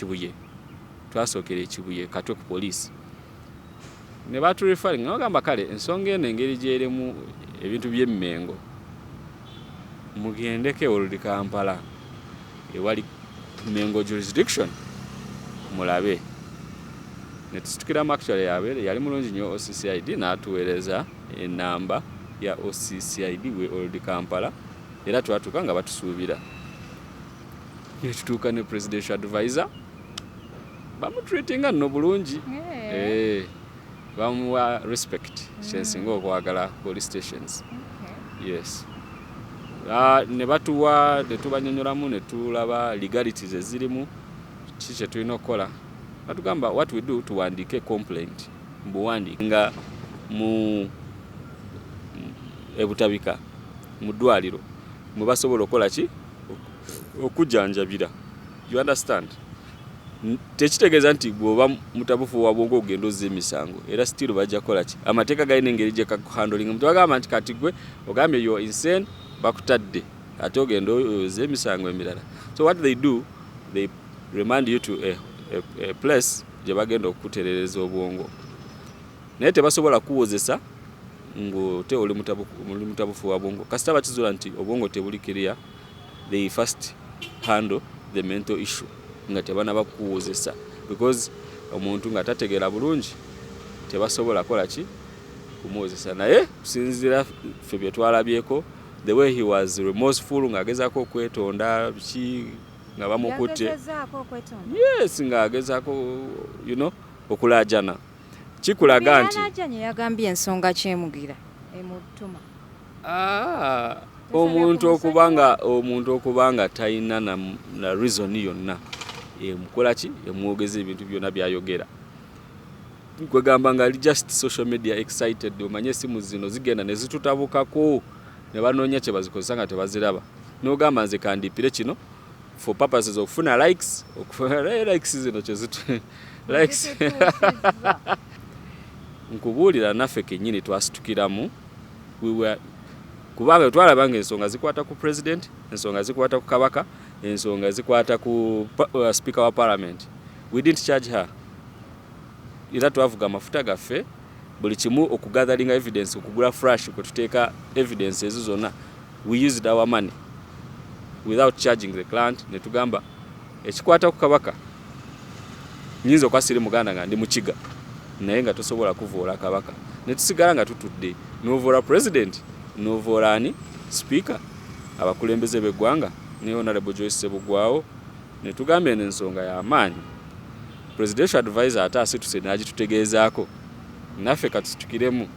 Kibuye twasookera Kibuye Katwe ku police ne batu referring ngamba kale ensonga eno engeri gyeremu ebintu by'emmengo mugendeke oludi Kampala ewali Mengo jurisdiction mulabe netusitukiramu actually yali mulungi nnyo OCCID n'atuweereza enamba ya OCCID we oludi Kampala era twatuuka nga batusuubira netutuuka ne presidential advisor bamutreatinga nno bulungi bamuwa respect singa okwagala police stations. Yes. Ne batuwa ne tubanyonyolamu ne tulaba legalities ezirimu kiki tulina okukola batugamba what we do tuwandiike complaint mbuwandiike nga mu ebutabika mu ddwaliro mwe basobola okukola ki okujjanjabira. You understand? Tekitegeeza nti bw'oba mutabufu wa bwongo ogenda ozza emisango era still bajja kukola ki amateeka galina engeri gye kakuhandling. Omuntu bagamba nti kati gwe ogambye yo insane bakutadde ate ogenda ozza emisango emirala. So what they do, they remind you to a place gye bagenda okukutereereza obwongo naye tebasobola kuwozesa ng'ote oli mutabufu wa bwongo kasita bakizuula nti obwongo tebuli clear. They first handle the mental issue nga tebanaba kuwozesa because omuntu nga tategeera bulungi tebasobola kola ki kumuwozesa. Naye kusinziira ffe bye twalabyeko the way he was remorseful ng'agezaako okwetonda biki nga bamukutte. Yes, ng'agezaako you know okulaajana kikulaga nti yagambye ensonga kyemugira emutuma omuntu okubanga talina na reason yonna emukola ki emwogeza ebintu byonna byayogera kwegamba nga ali just social media excited. Omanye esimu zino zigenda ne zitutabukako ne banoonya kye bazikozesa nga tebaziraba n'ogamba nze kandipire kino for purposes okufuna likes likes zino kyezitu likes nkubuulira naffe kennyini twasitukiramu kubanga twalaba nga ensonga zikwata ku president, ensonga zikwata ku kabaka, ensonga zikwata ku speaker wa parliament. We didn't charge her. Era twavuga amafuta gaffe buli kimu okugatheringa evidence okugula flash kwe tuteeka evidence ezo zonna. We used our money without charging the client. Ne tugamba ekikwata ku kabaka nyinza okwasira Muganda nga ndi mukiga naye nga tosobola kuvoola kabaka ne tusigala nga tutudde n'ovoola president n'ovoola ani speaker abakulembeze b'eggwanga ne Honorable Joyce Sebugwawo ne tugamba eno ensonga y'amaanyi. Presidential advisor ate asituse n'agitutegeezaako naffe katusitukiremu.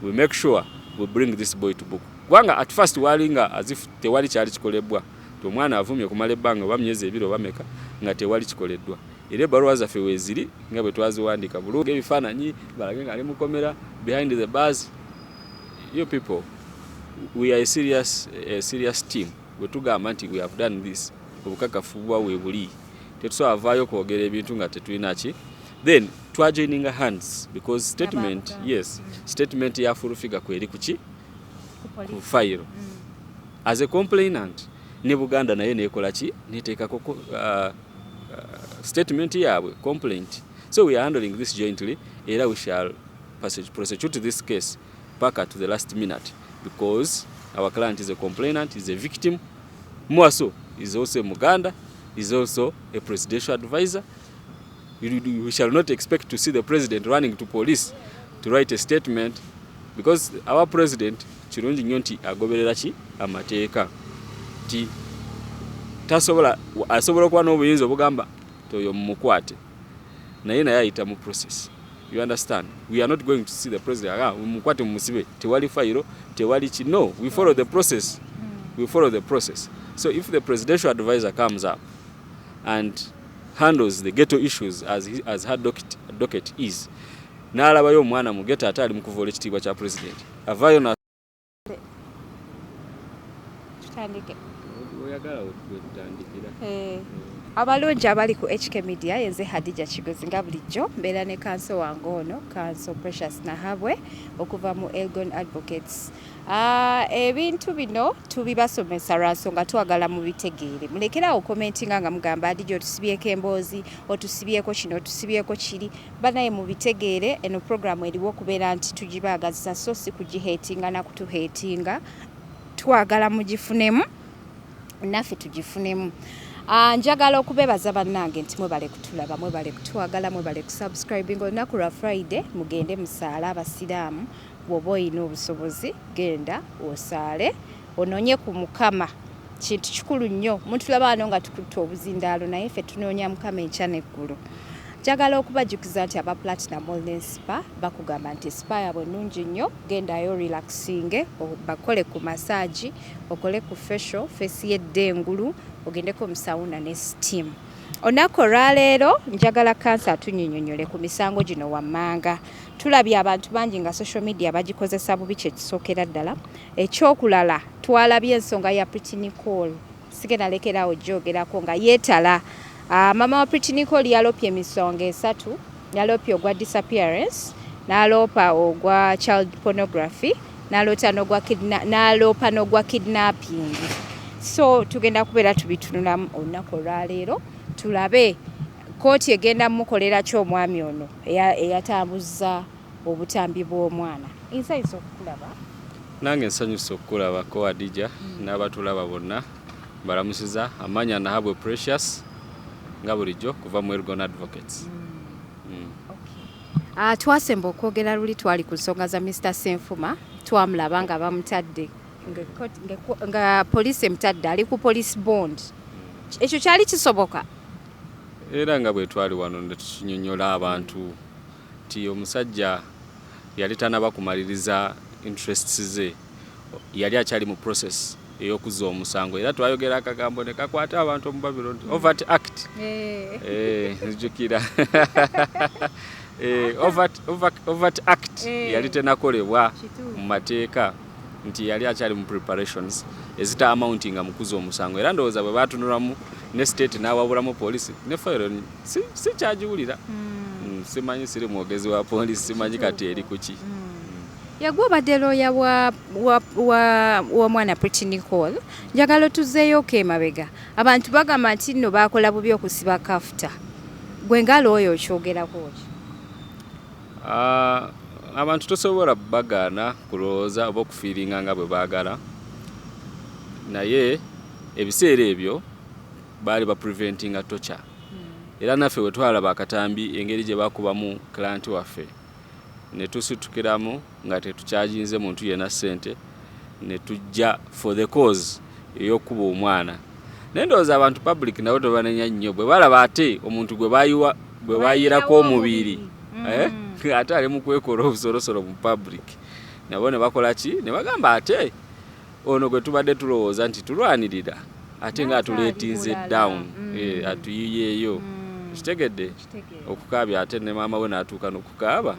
We make sure we bring this boy to book. Gwanga at first walinga as if tewali kyali kikolebwa omwana avumye kumala ebbanga oba myezi ebiri oba meka nga tewali kikoleddwa. Era ebbaluwa zaffe weeziri nga bwe twaziwandiika bulungi ebifaananyi balage nga ali mukomera behind the bars. You people, we are a serious team. Bwe tugamba nti we have done this obukakafu bwa weebuli tetusobola vaayo kwogera ebintu nga tetulina ki. Then twajoininga hands because statement statement ya full figure kweri kuki ku file as a complainant ne Buganda naye nekola ki neteekako statement yaabwe complaint. So we are handling this jointly era we shall prosecute this case back to the last minute because our client is a complainant, is a victim. More so, is also a Muganda, is also a presidential advisor. We shall not expect to see the president running to police to write a statement because our president kirungi nnyo nti agoberera ki amateeka ti asobola okuba n'obuyinza obugamba toyo mumukwate naye ayita mu process. You understand? We are not going to see the president mumukwate mumusibe tewali fayiro tewali ki. No, we follow the process. We follow the process. So if the presidential advisor comes up and handles the ghetto issues as her docket is n'alabayo omwana mu ghetto ate ali mu kuvoola ekitiibwa kya president avaayo na tutandike oyagala wetutandikira Abalungi abali ku HK Media yenze Hadija Kigozi nga bulijjo mbeera ne kanso wange ono kanso Precious Nahabwe okuva mu Elgon Advocates. Ebintu bino tubibasomesa lwa nsonga twagala mu bitegeere. Mulekerawo commentinga nga mugamba Hadija otusibyeko emboozi, otusibyeko kino, otusibyeko kiri. Banaye mu bitegeere eno program eriwo okubeera nti tugibaagazisa so si kugihatinga na kutuhatinga. Twagala mugifunemu naffe tugifunemu. Njagala okubebaza bannange nti mwebale kutulaba, mwebale kutwagala, mwebale kusubscribing. Olunaku lwa Friday mugende musaala abasiraamu bw'oba olina obusobozi genda osaale ononye ku Mukama. Kintu kikulu nnyo. Mutulaba wano nga tukutte obuzindaalo naye ffe tunoonya Mukama enkya n'eggulu. Njagala okubajjukiza nti aba Platinum Wellness Spa bakugamba nti spa yabwe nnungi nnyo. Gendayo relaxing, bakole ku massage, okole ku facial, face y'eddengulu, ogendeko mu sauna ne steam. Onako olwaleero njagala kansa atunnyonnyole ku misango gino wammanga. Tulabye abantu bangi nga social media bagikozesa bubi kye kisookera ddala. Ekyokulala twalabye ensonga ya Pretty Nicole. Sigenda lekeraawo gyogerako nga yeetala. Mama wa Pretty Nicole yalopye emisonga esatu. Yalopye ogwa disappearance, n'aloopa ogwa child pornography, n'aloopa n'ogwa kidnapping. So tugenda kubeera tubitunulamu olunaku olwaleero tulabe kooti egenda mukolera ki omwami ono eyatambuzza obutambi bw'omwana. Nsanyusa okukulaba. Nange nsanyusa okukulabako Hadija n'abatulaba bonna balamusiza. Amanya Nahabwe Precious nga bulijjo kuva mu Elgon Advocates. Twasemba okwogera luli twali ku nsonga za Mr. Senfuma twamulaba nga bamutadde nga poliisi emutadde ali ku police bond. Ekyo kyali kisoboka? Era nga bwe twali wano ne tukinyonnyola abantu nti omusajja yali tanaba kumaliriza interests ze, yali akyali mu process ey'okuzza omusango. Era twayogera akagambo ne kakwata abantu mu Babylon overt act. Nzijukira overt act yali tenakolebwa mu mateeka nti yali akyali mu preparations ezita amountinga mu kuzza omusango. Era ndowooza bwe batunulamu ne state n'awabulamu poliisi ne fayiro si kyagiwulira. Simanyi siri mwogezi wa poliisi, simanyi kati eri kuki. Yagwa obadde looya wa mwana Pretty Nicole. Njagala otuzzeeyo emabega. Abantu bagamba nti nno baakola bubi okusiba kafuta. Gwe nga looya okyogerako ki? Abantu tosobola bagaana kulowooza oba okufiiringa nga bwe baagala. Naye ebiseera ebyo baali bapreventinga torture. Era naffe we twalaba akatambi engeri gye bakubamu client waffe ne tusitukiramu nga tetukyajinze muntu yenna ssente ne tujja for the cause ey'okuba omwana. Naye ndowooza abantu public nabo tebanenya nnyo bwe balaba ate omuntu gwe baayirako omubiri ate ali mu kwekola obusolosolo mu public. Nabo ne bakola ki? Ne bagamba ate ono gwe tubadde tulowooza nti tulwanirira ate nga atuleetinze down atuyiyeeyo. Kitegedde okukaabya ate ne maama we n'atuuka n'okukaaba.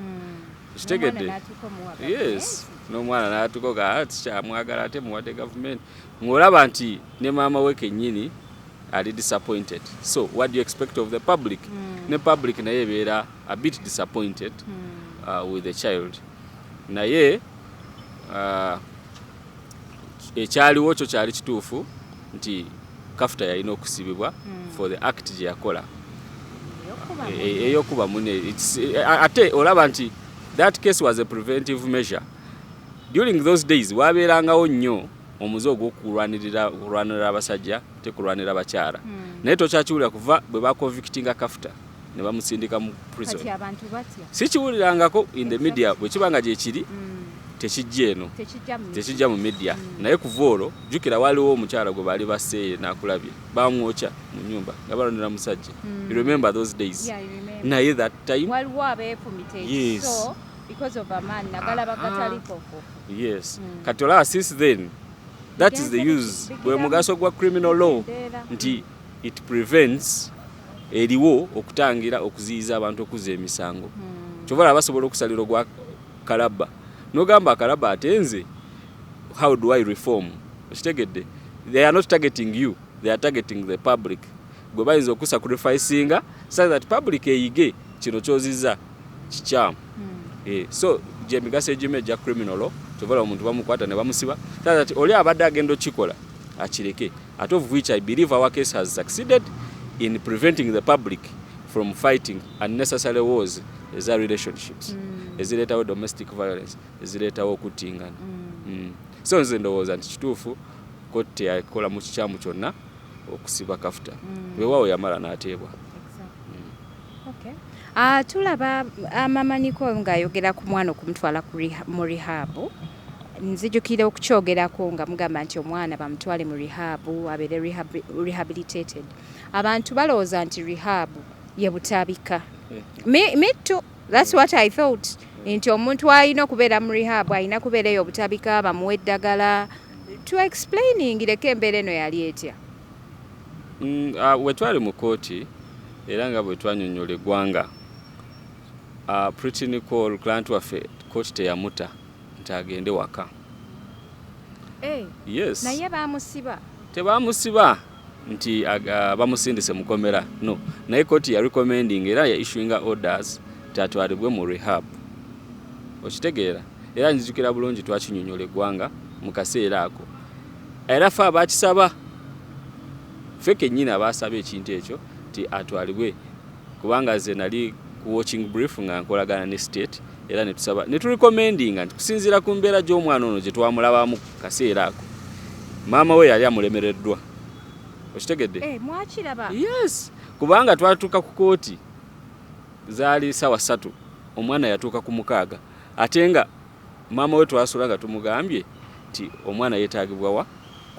Kitegedde? Yes. N'omwana n'atuuka nga tikyamwagala ate muwadde gavumenti. Ng'olaba nti ne maama we kennyini ali disappointed. So what do you expect of the public? Ne public naye ebeera a bit disappointed with the child. Naye ekyaliwo kyo kyali kituufu nti kafuta yalina okusibibwa for the act gye yakola eyokuba mune. Ate olaba nti that case was a preventive measure. During those days wabeerangawo nnyo omuze ogw'okulwanirira abasajja tekulwanira abakyala. Naye tokyakiwulira kuva bwe bakonvictinga kafuta ne bamusindika mu prison. Sikiwulirangako in the media bwe kibanga gye kiri tekijja eno, tekijja mu media. Naye kuva olwo jjukira waliwo omukyala gwe baali basseeye n'akulabye bamwokya mu nnyumba nga balondera musajja. You remember those days? Yeah, I remember. Naye that time waliwo abeefumita yes. Because of a man nagalaba kataliko. Yes. Kati olaba since then that is the use gwe mugaso gwa criminal law nti it prevents eriwo okutangira okuziyiza abantu okuzza emisango. Kyobola basobola okusalira ogwa kalaba nogamba kalaba atenze. How do I reform? Kitegedde? They are not targeting you, they are targeting the public. gwe bayinza okusacrificinga so that public eyige kino kyoziza kikyamu. So gyemigaso egimu egya criminal law tovala omuntu bamukwata ne bamusiba so that oli abadde agenda okikola akireke, at of which I believe our case has succeeded in preventing the public from fighting unnecessary wars eza relationships ezireetawo domestic violence ezireetawo okutingana. So nze ndowooza nti kituufu kkooti teyakola mu kikyamu kyonna okusiba kafuta weewaawo yamala n'ateebwa. Tulaba amamaniko ng'ayogera ku mwana okumutwala mu rihabu. Nzijukira okukyogerako nga mugamba nti omwana bamutwale mu rihabu abeere rehabilitated. Abantu balowooza nti rihabu ye butabika. Me too, that's what I thought. Nti omuntu alina okubeera mu rihabu alina kubeera eyo butabika bamuwa eddagala. To explaining leko embeera eno yali etya? We twali mu kooti era nga bwe twanyonnyola eggwanga pretty Nicole client waffe kooti teyamuta nti agende waka. Yes. Naye bamusiba? Tebamusiba nti bamusindise mukomera. No. Naye kooti ya recommending era ya issuing orders tatwalibwe mu rehab. Okitegeera? Era nzijukira bulungi twakinyonnyola eggwanga mu kaseera ako. Era fe abakisaba ffe kennyini abaasaba ekintu ekyo ti atwalibwe kubanga ze nali ku watching brief nga nkolagana ne state era ne tusaba ne turecommendinga nti kusinziira ku mbeera gy'omwana ono gye twamulabamu kaseera ako maama we yali amulemereddwa. Okitegedde? Mwakiraba? Yes, kubanga twatuuka ku kooti zaali sawa 3 omwana yatuuka ku 6 ate nga maama we twasula nga tumugambye ti omwana yeetaagibwa wa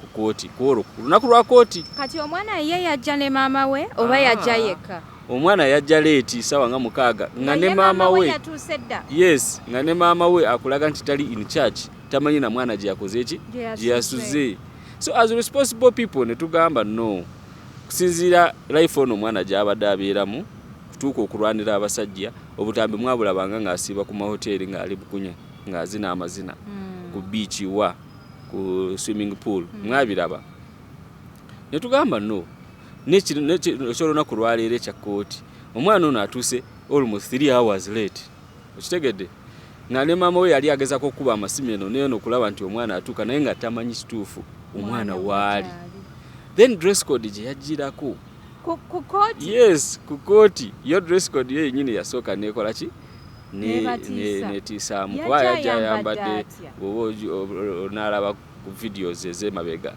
ku kooti ku lunaku lwa kooti. Kati omwana ye yajja ne maama we oba yajja yekka? Omwana yajja leeti sawa nga 6 nga ne maama we yatuuse dda. Yes, nga ne maama we akulaga nti tali in charge tamanyi na mwana gye yakoze eki gye yasuze. So as responsible people ne tugamba no, kusinziira life ono omwana gy'abadde abeeramu kutuuka okulwanira abasajja obutambi mwabulabanga ng'asiiba ku mahoteli ng'ali bukunya ng'azina amazina ku beach wa ku swimming pool mwabiraba. Ne tugamba no, n'ekyolunaku lwaleero ekya kooti omwana ono atuuse almost 3 hours late. Okitegedde? Nga ne maama we yali agezako okuba amasimu eno neyo okulaba nti omwana atuuka naye nga tamanyi kituufu omwana waali. Then dress code gye yagirako ku kooti? Yes, ku kooti yo dress code ye yennyini yasooka nekola ki netiisaamu kuba yajja ayambadde onaalaba ku videos ez'emabega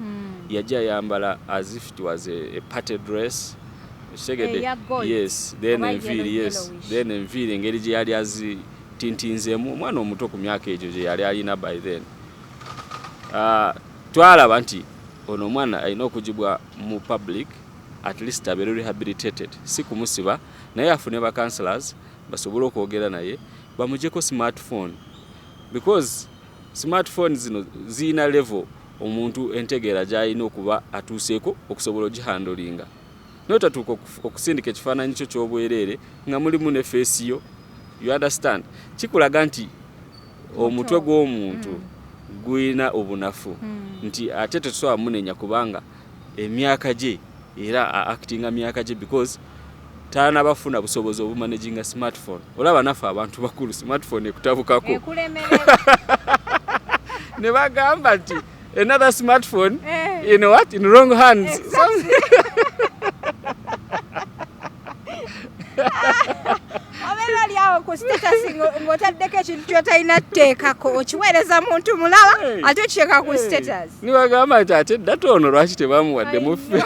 yajja ayambala as if it was a party dress. Okitegedde? Yes, then enviiri, yes, then enviiri engeri gye yali azitintinzeemu omwana omuto ku myaka egyo gye yali alina by then. Twalaba nti ono omwana alina okugibwa mu public at least abeere rehabilitated, si kumusiba naye afune ba counselors basobole okwogera naye bamuggyeko smartphone because smartphone zino ziina level omuntu entegeera gy'alina okuba atuuseeko okusobola ogihandolinga. Notatuuka okusindika ekifaananyi kyo ky'obwereere nga mulimu ne face yo. You understand? Kikulaga nti omutwe gw'omuntu guyina obunafu nti ate tetusobola munenya kubanga emyaka gye era actinga myaka gye because tanabafuna busobozi obumanaginga smartphone. Olaba naffe abantu bakulu smartphone ekutabukako ne bagamba nti another smartphone in what? In wrong hands. Obeera lyawo ku status ng'otaddeko ekintu ky'otalina tteekako okiweereza muntu mulala ate okiteeka ku status. Ni bagamba nti ate data ono lwaki tebamuwadde muffe.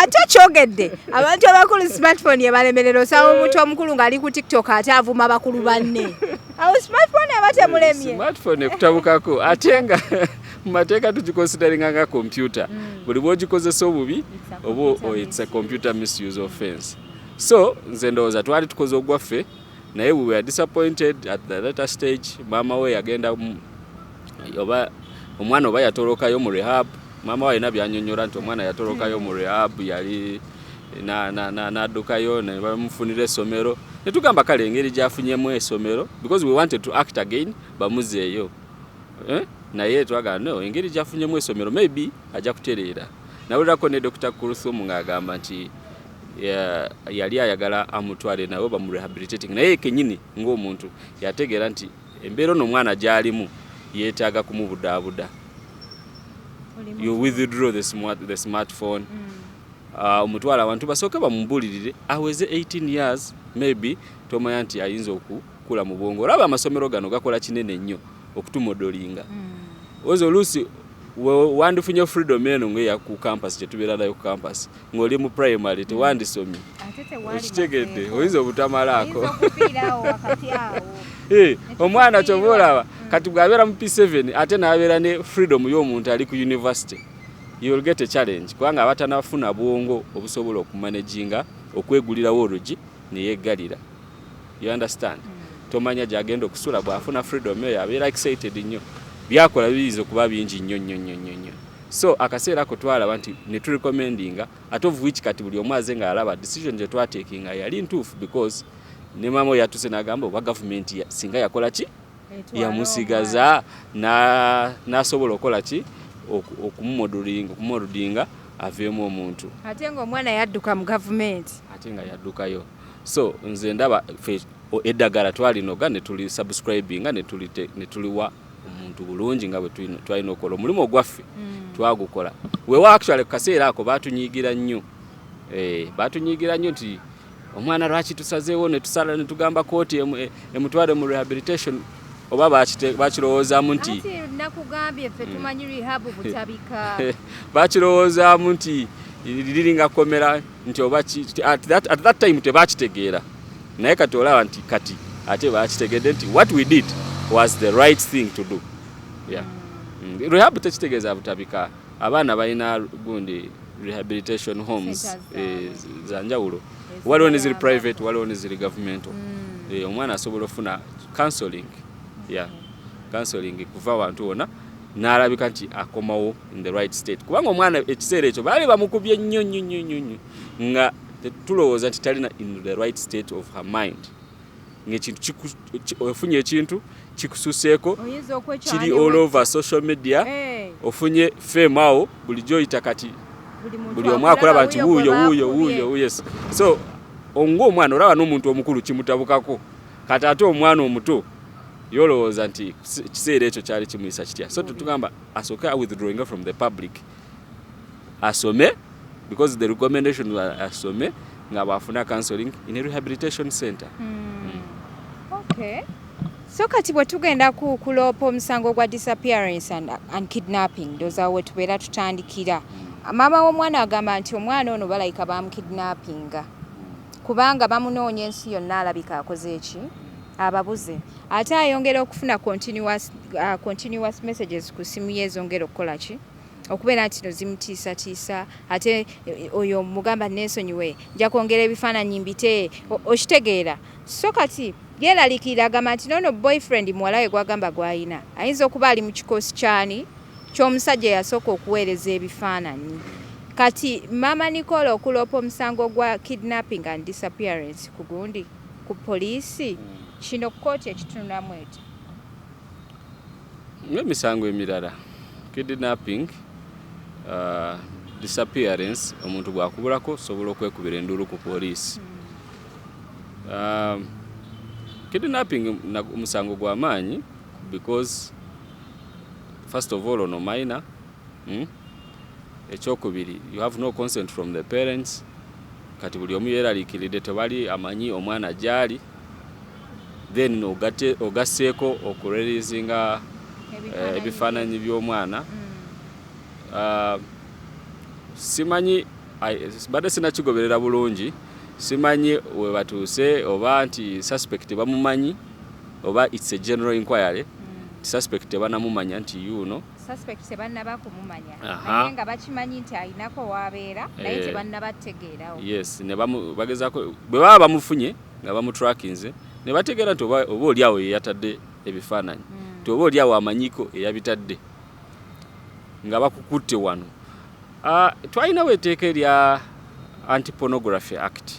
Ate kyogedde abantu abakulu smartphone ye balemerera osanga omuntu omukulu ng'ali ku TikTok ate avuma bakulu banne. Awo smartphone aba temulemye. Smartphone ekutabukako ate nga mu mateeka tugiconsideringa nga computer. Buli bw'ogikozesa obubi oba it's a computer misuse offense. So nze ndowooza twali tukoze ogwaffe naye we were disappointed at the later stage. Maama we yagenda oba omwana oba yatolokayo mu rehab. Maama we alina byanyonnyola nti omwana yatolokayo mu rehab yali n'addukayo ne bamufunira essomero. Ne tugamba kale engeri gy'afunyemu essomero because we wanted to act again bamuzeeyo. naye twagala no engeri gyafunyemu essomero maybe ajja kutereera nawulirako ne Dr. Kurthum ng'agamba nti yali ayagala amutwale nawe bamu rehabilitating naye kenyini ng'omuntu yategeera nti embeera ono omwana gy'alimu yeetaaga kumubudaabuda. You withdraw the smartphone omutwala abantu basooke bamubulirire aweze 18 years maybe tomanya nti ayinza okukula mu bwongo. Olaba amasomero gano gakola kinene nnyo okutumodolinga ozo oluusi wandifunye freedom eno ng'eya ku campus kyetubeera nayo ku campus ng'oli mu primary tewandisomye okitegedde oyinza obutamalaako omwana kyova olaba kati bw'abeera mu P7 ate n'abeera ne freedom y'omuntu ali ku university you will get a challenge kubanga abatanafuna bwongo obusobola okumanaginga okwegulirawo olugi neyegalira. You understand? Tomanya gyagenda okusula bw'afuna freedom eyo abeera excited nnyo byakola biyiza okuba bingi nnyo. So akaseera ako twalaba nti ne turecommendinga at of which kati buli omu aze ng'alaba decision gye twatekinga yali ntuufu because ne mama yatuse n'agamba oba government singa yakola ki yamusigaza n'asobola okola ki okumumodinga aveemu omuntu ate ng'omwana yadduka mu government ate nga yaddukayo. So nze ndaba eddagala twalinoga ne tuli subscribinga ne tuliwa omuntu bulungi nga bwe twalina okola omulimu ogwaffe twagukola. Wewa actually kaseera ako batunyiigira nnyo nti omwana lwaki tusazeewo ne tusala ne tugamba kooti emutwale mu rehabilitation oba bakirowoozaamu nti nakugambye ffe tumanyi rehab butabika bakirowoozaamu nti liringa komera nti oba at that time tebakitegeera naye kati olaba nti kati ate bakitegedde nti what we did was the right thing to do. Rehab tekitegeeza butabika abaana balina gundi rehabilitation homes za njawulo waliwo ne ziri private waliwo ne ziri governmental. Omwana asobola ofuna counseling counseling kuva abantu wona n'alabika nti akomawo in the right state kubanga omwana ekiseera ekyo baali bamukubye nnyo nga tulowooza nti talina in the right state of her mind ng'ekintu ofunye ekintu kikususeeko kiri all over social media ofunye fame awo bulijjo oyita kati buli omu akulaba nti wuuyo yes. So ng'omwana olaba n'omuntu omukulu kimutabukako kati ate omwana omuto yolowooza nti kiseera ekyo kyali kimuyisa kitya. So tutugamba asooke withdrawing from the public asome because the recommendation asome nga bafuna counseling in a rehabilitation center. Okay. So kati bwe tugenda kuloopa omusango gwa disappearance and kidnapping ndoza we tubeera tutandikira maama w'omwana agamba nti omwana ono balayika bamukidnappinga kubanga bamunoonya ensi yonna alabika akoze eki ababuze ate ayongera okufuna continuous messages ku simu ye ezongera okukola ki okubeera nti no zimutiisatiisa ate oyo mugamba neesonyiwe nja kwongera ebifaananyi mbite okitegeera. So kati yeeralikira agamba nti nono boyfriend muwala we gwagamba gwayina ayinza okuba ali mu kikosi kyani ky'omusajja yasooka okuweereza ebifaananyi. Kati mama Nicola okuloopa omusango gwa kidnapping and disappearance ku gundi ku poliisi kino kkooti ekitununamu eti n'emisango emirala kidnapping disappearance omuntu bwakubulako sobola okwekubira enduulu ku poliisi. Kidnapping omusango gwa maanyi because first of all ono minor ekyokubiri you have no consent from the parents kati buli omu yeeraliikiridde tebali amanyi omwana gyali then ogasseeko okureleasinga ebifaananyi by'omwana. Simanyi badde sinakigoberera bulungi simanyi we batuuse oba nti suspect bamumanyi oba it's a general inquiry suspect banamumanya nti yuno suspect tebannaba kumumanya naye nga bakimanyi nti ayinako waabeera naye tebannabategeerawo. Yes, ne bagezaako bwe baba bamufunye nga bamutrackinze ne bategeera nti oba oliawo yeyatadde ebifaananyi nti oba oliawo amanyiko eyabitadde nga bakukutte wano. Twalinawo etteeka erya Anti-Pornography Act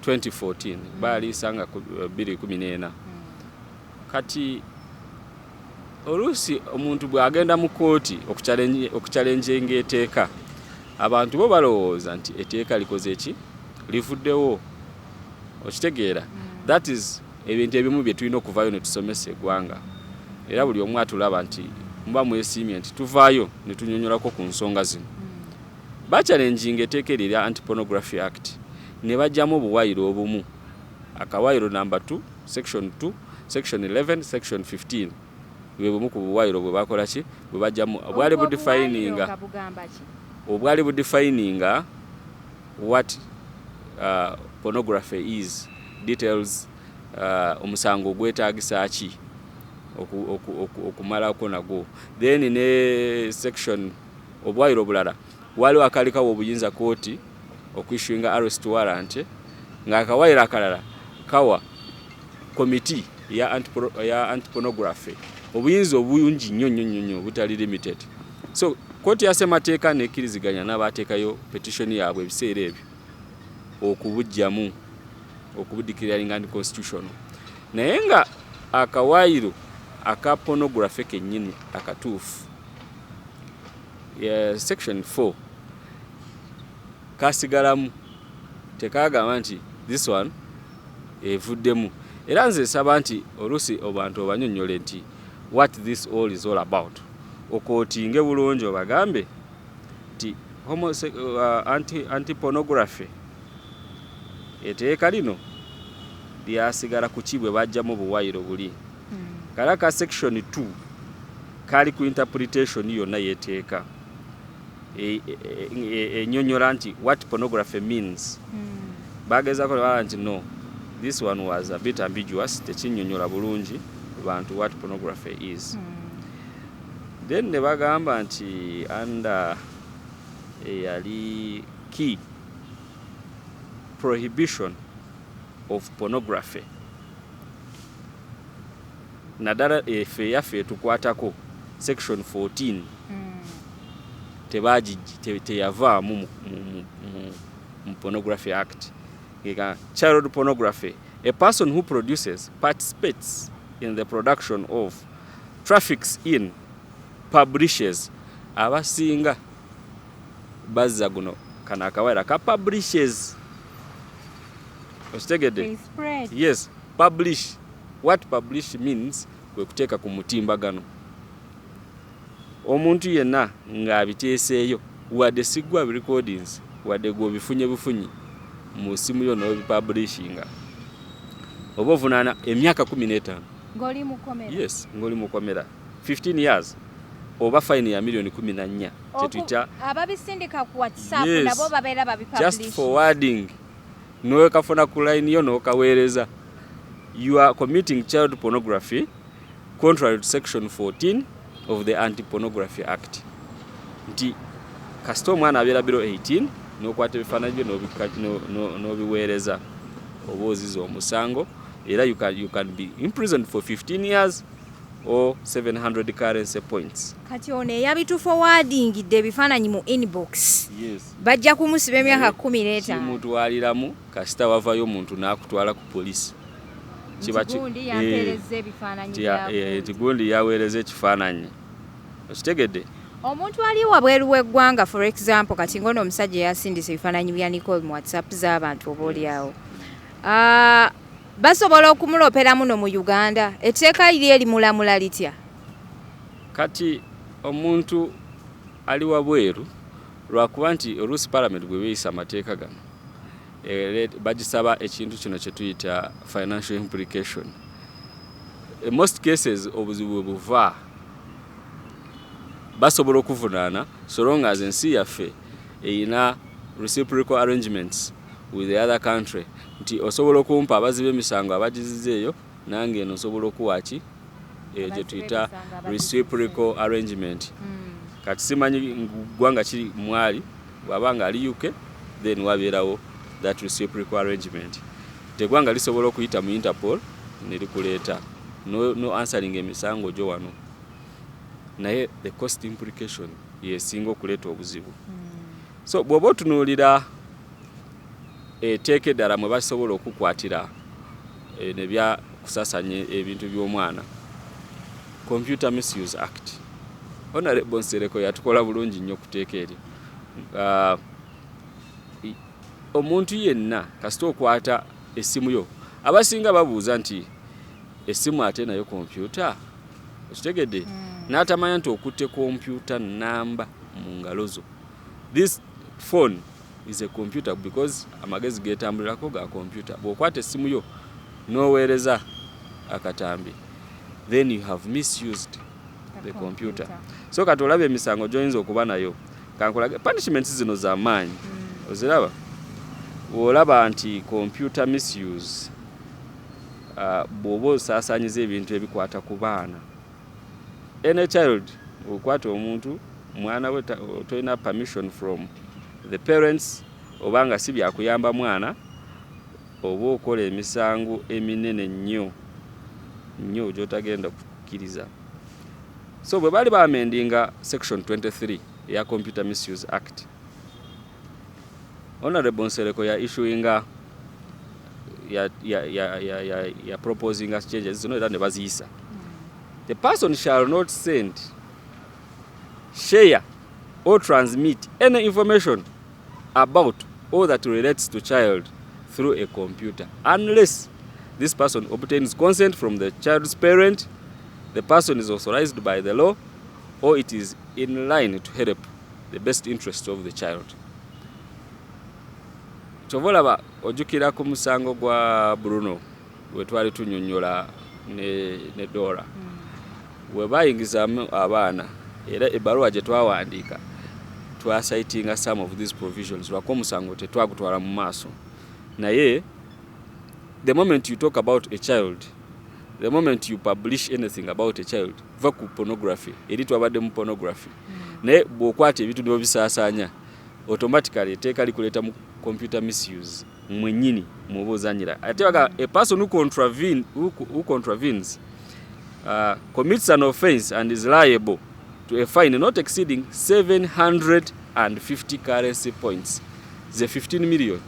2014 baaliisa nga 2014 kati oluusi omuntu bw'agenda mu kooti okuchallenge eteeka abantu bo balowooza nti eteeka likoze ki livuddewo okitegeera that is ebintu ebimu bye tulina okuvaayo ne tusomesa eggwanga era buli omu atulaba nti muba mwesiimye nti tuvaayo ne tunyonyolako ku nsonga zino bachallenginga eteeka eryo erya Anti-Pornography Act ne bajjamu obuwayiro obumu akawayiro number 2 section 2 section 11 section 15 bwe bumu ku buwayiro bwe bakola ki bwe bajjamu obwali budefininga what pornography is details omusango gwetaagisa ki okumalako nagwo then ne section obwayiro bulala waliwo akalikawo obuyinza kooti okwishinga arrest warrant nga akawayiro akalala kawa committee ya anti-pornography obuyinza obungi nnyo butali limited so kooti yasemateeka nekkiriziganya n'abateekayo petition yaabwe ebiseera ebyo okubujjamu okubudikiralinga anti-constitutional naye nga akawayiro aka pornography kennyini akatuufu section 4 kasigalamu tekagamba nti this one evuddemu era nze nsaba nti oluusi abantu obanyonyole nti what this all is all about okootinge bulungi obagambe nti anti-pornography eteeka lino lyasigala ku kibwe bajjamu obuwayiro buli kala ka section 2 kali ku interpretation yonna yeteeka enyonyola nti what pornography means bagezako bala nti no this one was a bit ambiguous tekinyonyola bulungi bantu what pornography is then ne bagamba nti under yali key prohibition of pornography nadala efe yaffe tukwatako section 14 teyavaamu mu pornography act child pornography a person who produces participates in the production of traffics in publishes abasinga bazza guno kana akawayira ka publishes ostegede yes publish what publish means kwe kuteeka ku mutimbagano omuntu yenna ng'abiteeseeyo wadde sigwa recordings wadde gwobifunye bufunyi mu simu yo n'obipublishinga oba ovunaana emyaka 15 ng'oli mukomera yes ng'oli mukomera 15 years oba fine ya milioni 14 kyetuyita ababisindika ku WhatsApp yes, nabo babeera babipublish just forwarding n'okafuna ku line yo n'okaweereza you are committing child pornography contrary to section 14 of the Anti-Pornography Act nti kasita omwana abeera biro 18 n'okwata ebifaananyi byo n'obiweereza oba oziza omusango era you can be imprisoned for 15 years or 700 currency points. Kati ono eyabitu forwardingidde ebifaananyi mu inbox yes. bajja kumusiba emyaka 15 kimutwaliramu kasita wavayo omuntu n'akutwala ku polisi tigundi yaweereza ekifaananyi okitegedde omuntu ali wabweru w'eggwanga for example kati ngono omusajja yasindisa ebifaananyi bya Nicole mu WhatsApp z'abantu obaoliawo basobola okumulopera muno mu Uganda etteeka liri erimulamula litya kati omuntu ali wabweru lwakuba nti oluusi parliament bwe beeyisa amateeka gano bagisaba ekintu kino kye tuyita financial implication in most cases obuzibu buva basobola okuvunaana so long as ensi yaffe eyina reciprocal arrangements with the other country nti osobola okumpa abaziba emisango abagizizeeyo nange eno osobola okuwaki gye tuyita reciprocal arrangement kati simanyi ggwanga kiri mwali bw'aba nga ali UK then wabeerawo that reciprocal arrangement tegwanga lisobola okuyita mu Interpol ne likuleeta no answering emisango gyo wano naye the cost implication yesinga okuleeta obuzibu so bw'oba otunuulira etteeka eddala mwe basobola okukwatira ne bya kusasanya ebintu by'omwana Computer Misuse Act. Honorable Nsereko yatukola bulungi nnyo kuteeka eri. Omuntu yenna kasita okwata essimu yo abasinga babuuza nti essimu ate nayo kompyuta okitegedde n'atamanya nti okutte kompyuta namba mu ngalo zo. This phone is a computer because amagezi getambulirako ga computer. Bw'okwata essimu yo n'oweereza akatambi, then you have misused the computer. So kati olaba emisango gy'oyinza okuba nayo, kankulage punishments zino za maanyi oziraba. Olaba nti computer misuse bw'oba osaasaanyiza ebintu ebikwata ku baana. Any child okwata omuntu mwana we tolina permission from the parents oba nga si byakuyamba mwana oba okola emisango eminene nnyo gy'otagenda kukkiriza. So bwe bali baamendinga section 23 ya Computer Misuse Act, Honorable Nsereko ya issuinga ya proposing as changes zino era ne baziyisa. The person shall not send, share or transmit any information about or that relates to child through a computer unless this person obtains consent from the child's parent, the person is authorized by the law, or it is in line to help the best interest of the child. Tovolaba ojukira ku musango gwa Bruno we twali tunyonyola ne Dora. We bayingizamu abaana era ebbaluwa gye twawandiika twasaitinga some of these provisions lwako musango tetwagutwala mu maaso. Naye the moment you talk about a child, the moment you publish anything about a child, va ku pornography, eri twabadde mu pornography. Naye bw'okwata ebintu n'obisaasaanya automatically etteeka likuleta mu computer misuse mwennyini mw'oba ozanyira. Ate waga a person who contravenes commits an offense and is liable to a fine not exceeding 750 currency points. The 15 million.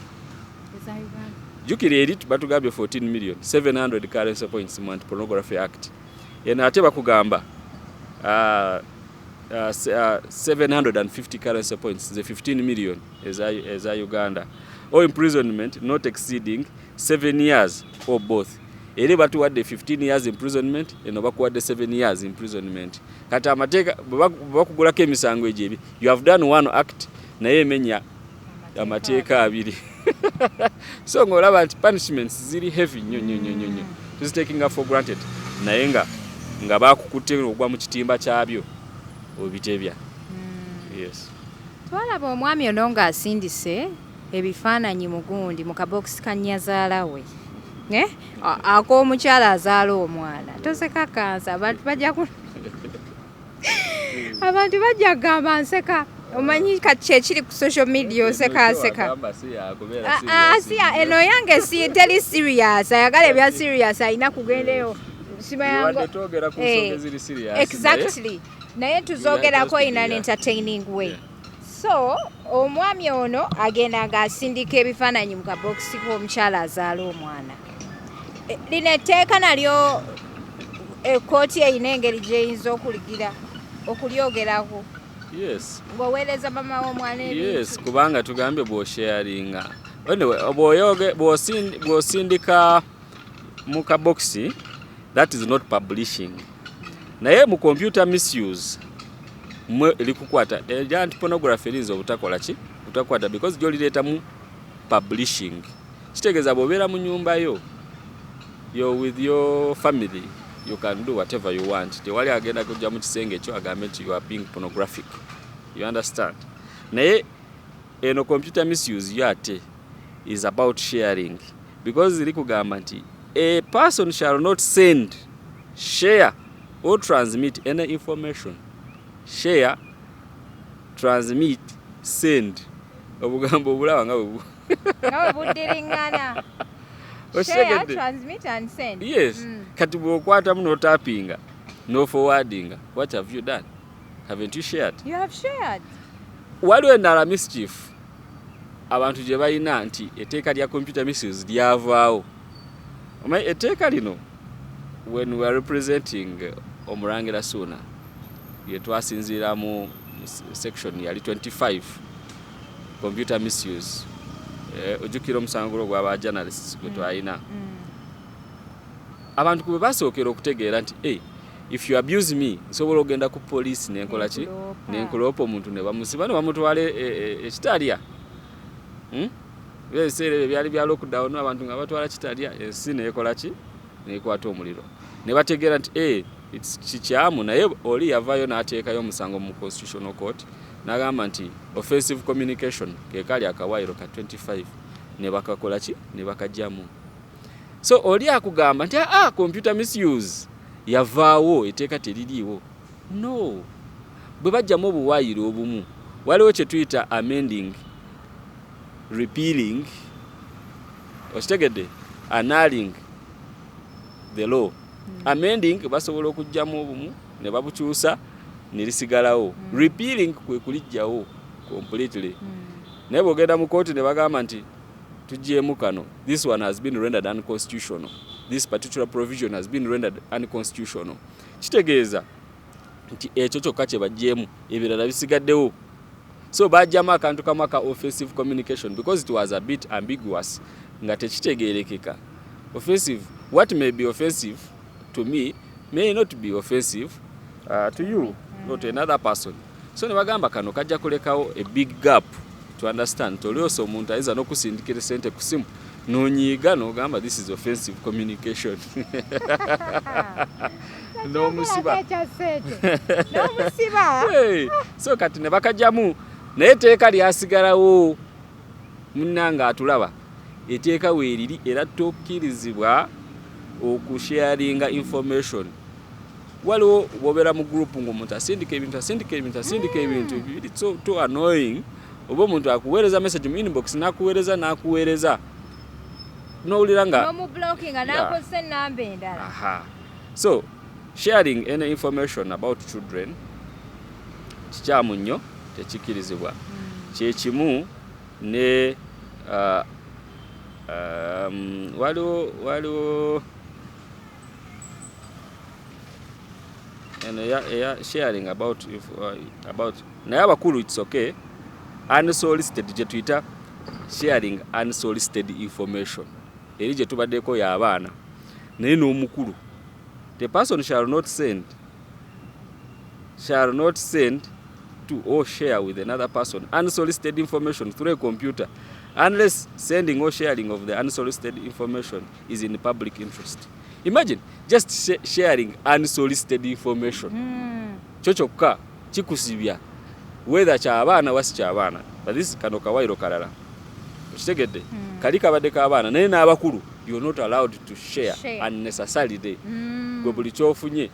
Jukiri eri batugambye 14 million 700 currency points mu Anti-Pornography Act. Ena ate bakugamba 750 currency points, the 15 million as a Uganda, or imprisonment not exceeding 7 years or both. Eri batuwadde 15 years imprisonment eno bakuwadde 7 years imprisonment. Kati amateeka bakugulako emisango egyo, you have done one act naye emenya amateeka abiri. So ng'olaba nti punishments ziri heavy nnyo tuzitakinga for granted naye nga bakukutte ogwa mu kitimba kyabyo obitebya. Yes. Twalaba omwami ono ng'asindise ebifaananyi mugundi mu kabokisi ka nnyazaala we. Ak'omukyala azaala omwana. Toseka kansa abantu bajja kugamba nseka. Omanyi kati ekiri ku social media oseka. Eno yange si teri serious. Ayagala ebya serious ayina kugendeyo. Exactly. Naye tuzogerako in an entertaining way. So omwami ono agenda ng'asindika ebifaananyi mu kabokisi k'omukyala azaala omwana. Lino etteeka nalyo ekkooti eyina engeri gy'eyinza okulyogerako. Yes. Ng'oweereza mama w'omwana ebintu. Yes, kubanga tugambye bw'osharinga. Anyway, bw'osindika mu kabokisi, that is not publishing. Naye mu computer misuse mwe likukwata anti-pornography erinza obutakola ki butakwata because gy'olireeta mu publishing. Kitegeeza bw'obeera mu nyumba yo, you're with your family, you can do whatever you want. Tewali agenda kujja mu kisenge ekyo agambe nti you are being pornographic. You understand? Naye eno computer misuse yo ate is about sharing because iri kugamba nti a person shall not send, share or transmit any information. Share, transmit, send. Obugambo obulaba nga bwe buddiringana. Share, transmit and send. Yes. Kati bw'okwata mu n'otappinga, no forwarding. What have you done? Haven't you shared? You have shared. Waliwo endala mischief abantu gye balina nti etteeka lya computer misuse lyavaawo. Etteeka lino when we are representing omurangira Ssuuna ye twasinziira mu section yali 25 computer misuse ojjukira omusango gw'aba journalists gwe twalina abantu kwe basookera okutegeera nti if you abuse me nsobola ogenda ku police nenkola ki nenkuloopa omuntu ne bamusiba ne bamutwala ekitalya ebiseera byali bya lockdown abantu nga batwala kitalya ensi neekola ki neekwata omuliro ne bategeera nti kikyamu naye oli yavaayo n'ateekayo omusango mu constitutional court n'agamba nti offensive communication ke kali akawaayiro ka 25 ne bakakola ki ne bakajjamu. So oli akugamba nti computer misuse yavaawo eteeka teririiwo. No, bwe bajjamu obuwaayiro obumu waliwo kye tuyita amending, repealing, okitegedde, annulling the law. Amending basobola okujjamu obumu ne babukyusa ne lisigalawo. Repealing kwe kulijjawo completely. Naye bw'ogenda mu kooti ne bagamba nti tujjeemu kano, this one has been rendered unconstitutional, this particular provision has been rendered unconstitutional, kitegeeza nti ekyo kyokka kye bajjeemu, ebirala bisigaddewo. So bajjamu akantu kamu aka offensive communication because it was a bit ambiguous nga tekitegeerekeka. Offensive, what may be offensive to me may not be offensive to you or to another person. So ne bagamba kano kajja kulekawo a big gap to understand. Tolioso omuntu ayinza n'okusindikira sente ku simu n'onyiiga n'ogamba this is offensive communication. N'omusiba. So kati ne bakajjamu naye etteeka lyasigalawo munnanga atulaba etteeka weeriri era tokkirizibwa okusharinga information. Waliwo bw'obeera mu group ng'omuntu asindika ebintu bibiri so annoying. Oba omuntu akuweereza message mu inbox n'akuweereza n'owulira nga n'omublocking n'akozesa ennamba endala. So sharing any information about children kikyamu nnyo, tekikirizibwa. Kyekimu ne waliwo sharing about naye abakulu it's okay. Unsolicited gye tuyita sharing unsolicited information eri gye tubaddeko y'abaana naye n'omukulu. The person shall not send to or share with another person unsolicited information through a computer unless sending or sharing of the unsolicited information is in public interest. Imagine just sharing unsolicited information. Kyo kyokka kikusibya whether ky'abaana wasi ky'abaana. But this kano kawairo kalala. Okitegedde? Kali kabadde k'abaana naye n'abakulu you're not allowed to share unnecessarily. Gwe buli kyofunye.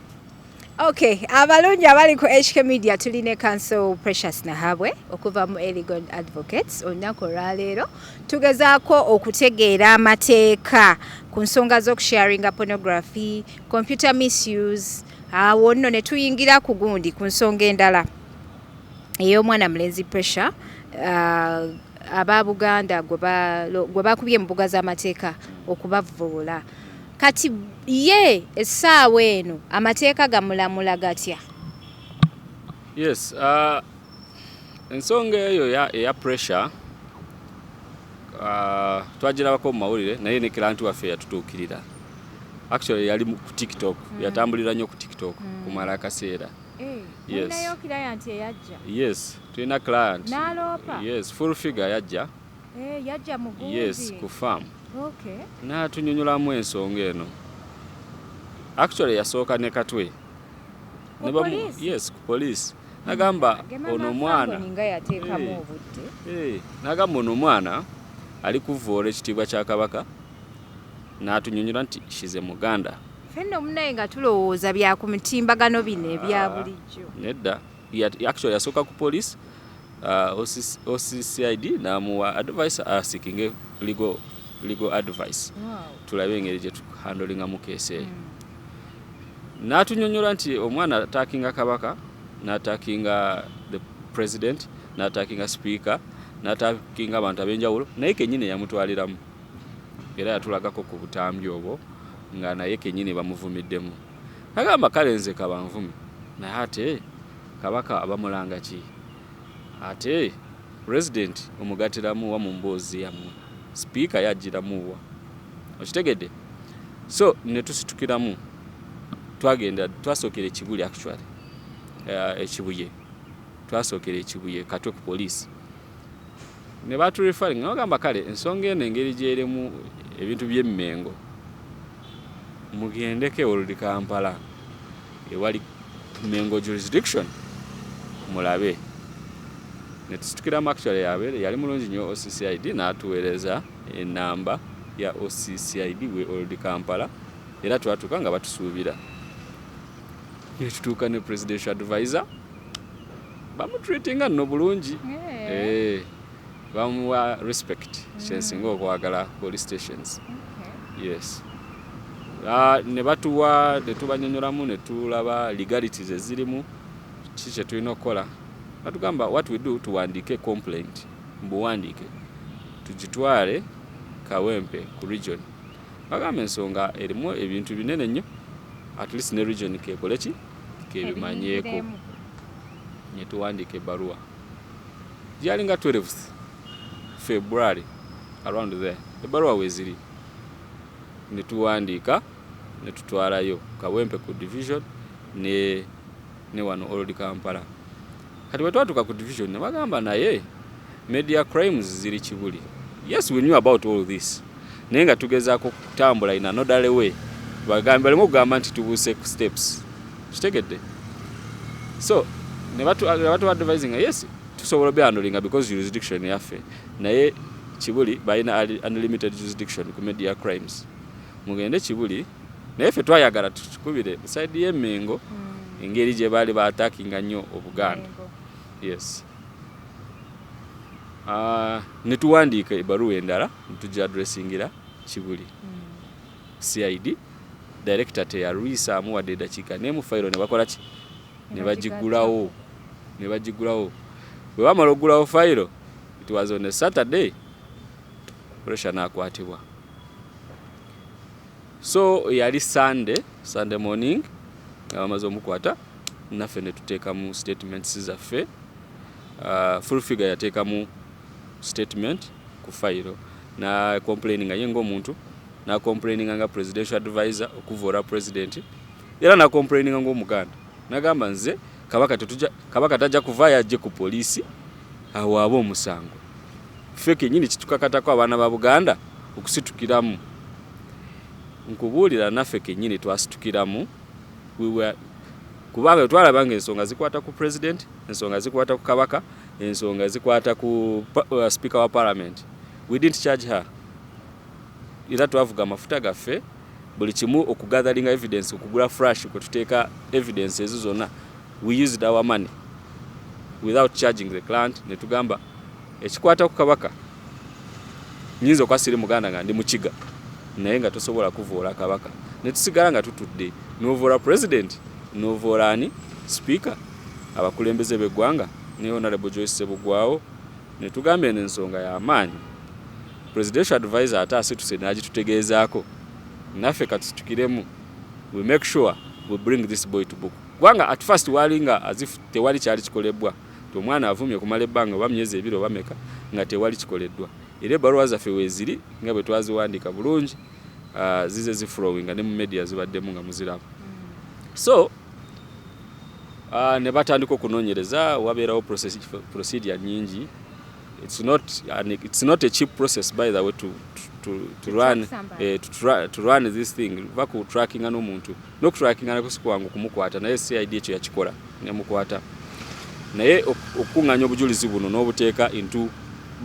Okay, abalungi abali ku HK Media tuline Counsel Precious Nahabwe okuva mu Legal Advocates. Olunaku olwaleero tugezaako okutegeera amateeka ku nsonga z'okusharinga pornography, computer misuse, awo nno ne tuyingira ku gundi ku nsonga endala ey'omwana mulenzi Pressure aba Buganda gwe bakubye mu mbuga z'amateeka okubavvoola. Kati ye essaawa eno amateeka gamulamula gatya? Yes, ensonga eyo eya Pressure twagirabako mu mawulire naye ne kiranti waffe yatutuukirira. Actually yali ku TikTok, yatambulira nnyo ku TikTok kumala akaseera. Yes. Nayo client yajja. Yes, tulina client. N'aloopa. Yes, full figure yajja. Yajja mu gundi. Yes, ku farm. Okay. N'atunyonyolamu ensonga eno. Actually yasooka ne katwe. Yes, ku police. Nagamba ono mwana. Nagamba ono mwana ali kuvoola ekitiibwa kya Kabaka. N'atunyonyola nti she's Muganda. Fenno munaye nga tulowooza bya ku mitimbagano bino ebya bulijjo. Nedda. Actually yasooka ku police. OCCID namuwa advice seeking legal advice. Wow. Tulabe engeri gye tuhandlinga mu keesi eyo. N'atunyonyola nti omwana attackinga Kabaka, n'attackinga the president, n'attackinga speaker, n'attackinga abantu ab'enjawulo, naye kennyini yamutwaliramu. Era yatulagako ku butambi obwo nga naye kennyini bamuvumiddemu. agamba kale nze kabanvume naye ate kabaka abamulanga ki ate president omugatiramu wa mu mboozi yammwe speaker yagiramu wa okitegedde so ne tusitukiramu twagenda twasookera ekibuli actually ekibuye twasookera ekibuye katwe ku police ne baturefaring bagamba kale ensonga eno engeri gyeremu ebintu by'emmengo mugendeke oludi Kampala ewali Mengo jurisdiction mulabe ne tusitukiramu actually yali mulungi nnyo OCCID n'atuweereza enamba ya OCCID we oludi Kampala era twatuuka nga batusuubira yetutuuka ne presidential advisor bamutreatinga nno bulungi bamuwa respect kyensinga okwagala police stations yes ne batuwa ne tubanyonyolamu ne tulaba legalities ezirimu ki kye tulina okukola batugamba what we do tuwandiike complaint mbuwandiike tugitwale Kawempe ku region bagamba ensonga erimu ebintu binene nnyo at least ne region kekole ki kebimanyeeko ne tuwandiika ebbaluwa gyalinga 12th February around there ebbaluwa weziri ne tuwandiika ne tutwalayo Kawempe ku division ne wano oludi Kampala kati bwe twatuuka ku division ne bagamba naye media crimes ziri kibuli yes we knew about all this naye nga tugezaako kutambula in another way bagamba balimo okugamba nti tubuuse ku steps kitegedde so ne batu advising yes tusobola be handling because jurisdiction yaffe naye kibuli balina unlimited jurisdiction ku media crimes mugende kibuli naye ffe twayagala tukubire side y'emmengo engeri gye baali baatakinga nnyo Obuganda yes ne tuwandiika ebbaluwa endala netujja addressingira kibuli CID director teyalwisaamu wadde eddakiika ne mu fayiro ne bakola ki ne bagigulawo bwe bamala okugulawo fayiro it was on a Saturday pressure n'akwatibwa so yali Sunday morning nga bamaze omukwata naffe ne tuteekamu statements zaffe full figure yateekamu statement ku fayiro na complaining ye ng'omuntu na complaining nga presidential advisor okuvoola president era na complaining ng'Omuganda nagamba nze kabaka tajja kuvaayo ajje ku poliisi awaaba omusango ffe kennyini kitukakatako abaana ba Buganda okusitukiramu nkubuulira naffe kennyini twasitukiramu kubanga twalaba nga ensonga zikwata ku president ensonga zikwata ku kabaka ensonga zikwata ku speaker wa parliament we didn't charge her era twavuga amafuta gaffe buli kimu okugatheringa evidence okugula flash kwe tuteeka evidence ezo zonna we used our money without charging the client ne tugamba ekikwata ku kabaka nyinza okwasiri Muganda nga ndi mukiga naye nga tosobola kuvoola kabaka ne tusigala nga tutudde novoola president novoola ani speaker abakulembeze b'eggwanga ne honorable Joyce Sebugwawo ne tugambye n'ensonga y'amaanyi presidential advisor ate asituse n'agitutegeezaako naffe katusitukiremu we make sure we bring this boy to book gwanga at first walinga as if tewali kyali kikolebbwa omwana avumye kumala ebbanga oba myezi ebiri oba meka nga tewali kikoleddwa era ebbaluwa zaffe weeziri nga bwe twaziwandiika bulungi zize ziflowinga ne mu media zibaddemu nga muziramu so ne batandika okunoonyereza wabeerawo procedure nyingi it's not a cheap process by the way to run this thing baku tracking n'omuntu no tracking nakusikuwangu kumukwata naye CID ekyo yakikola ne mukwata naye okunganya obujulizi buno n'obuteeka into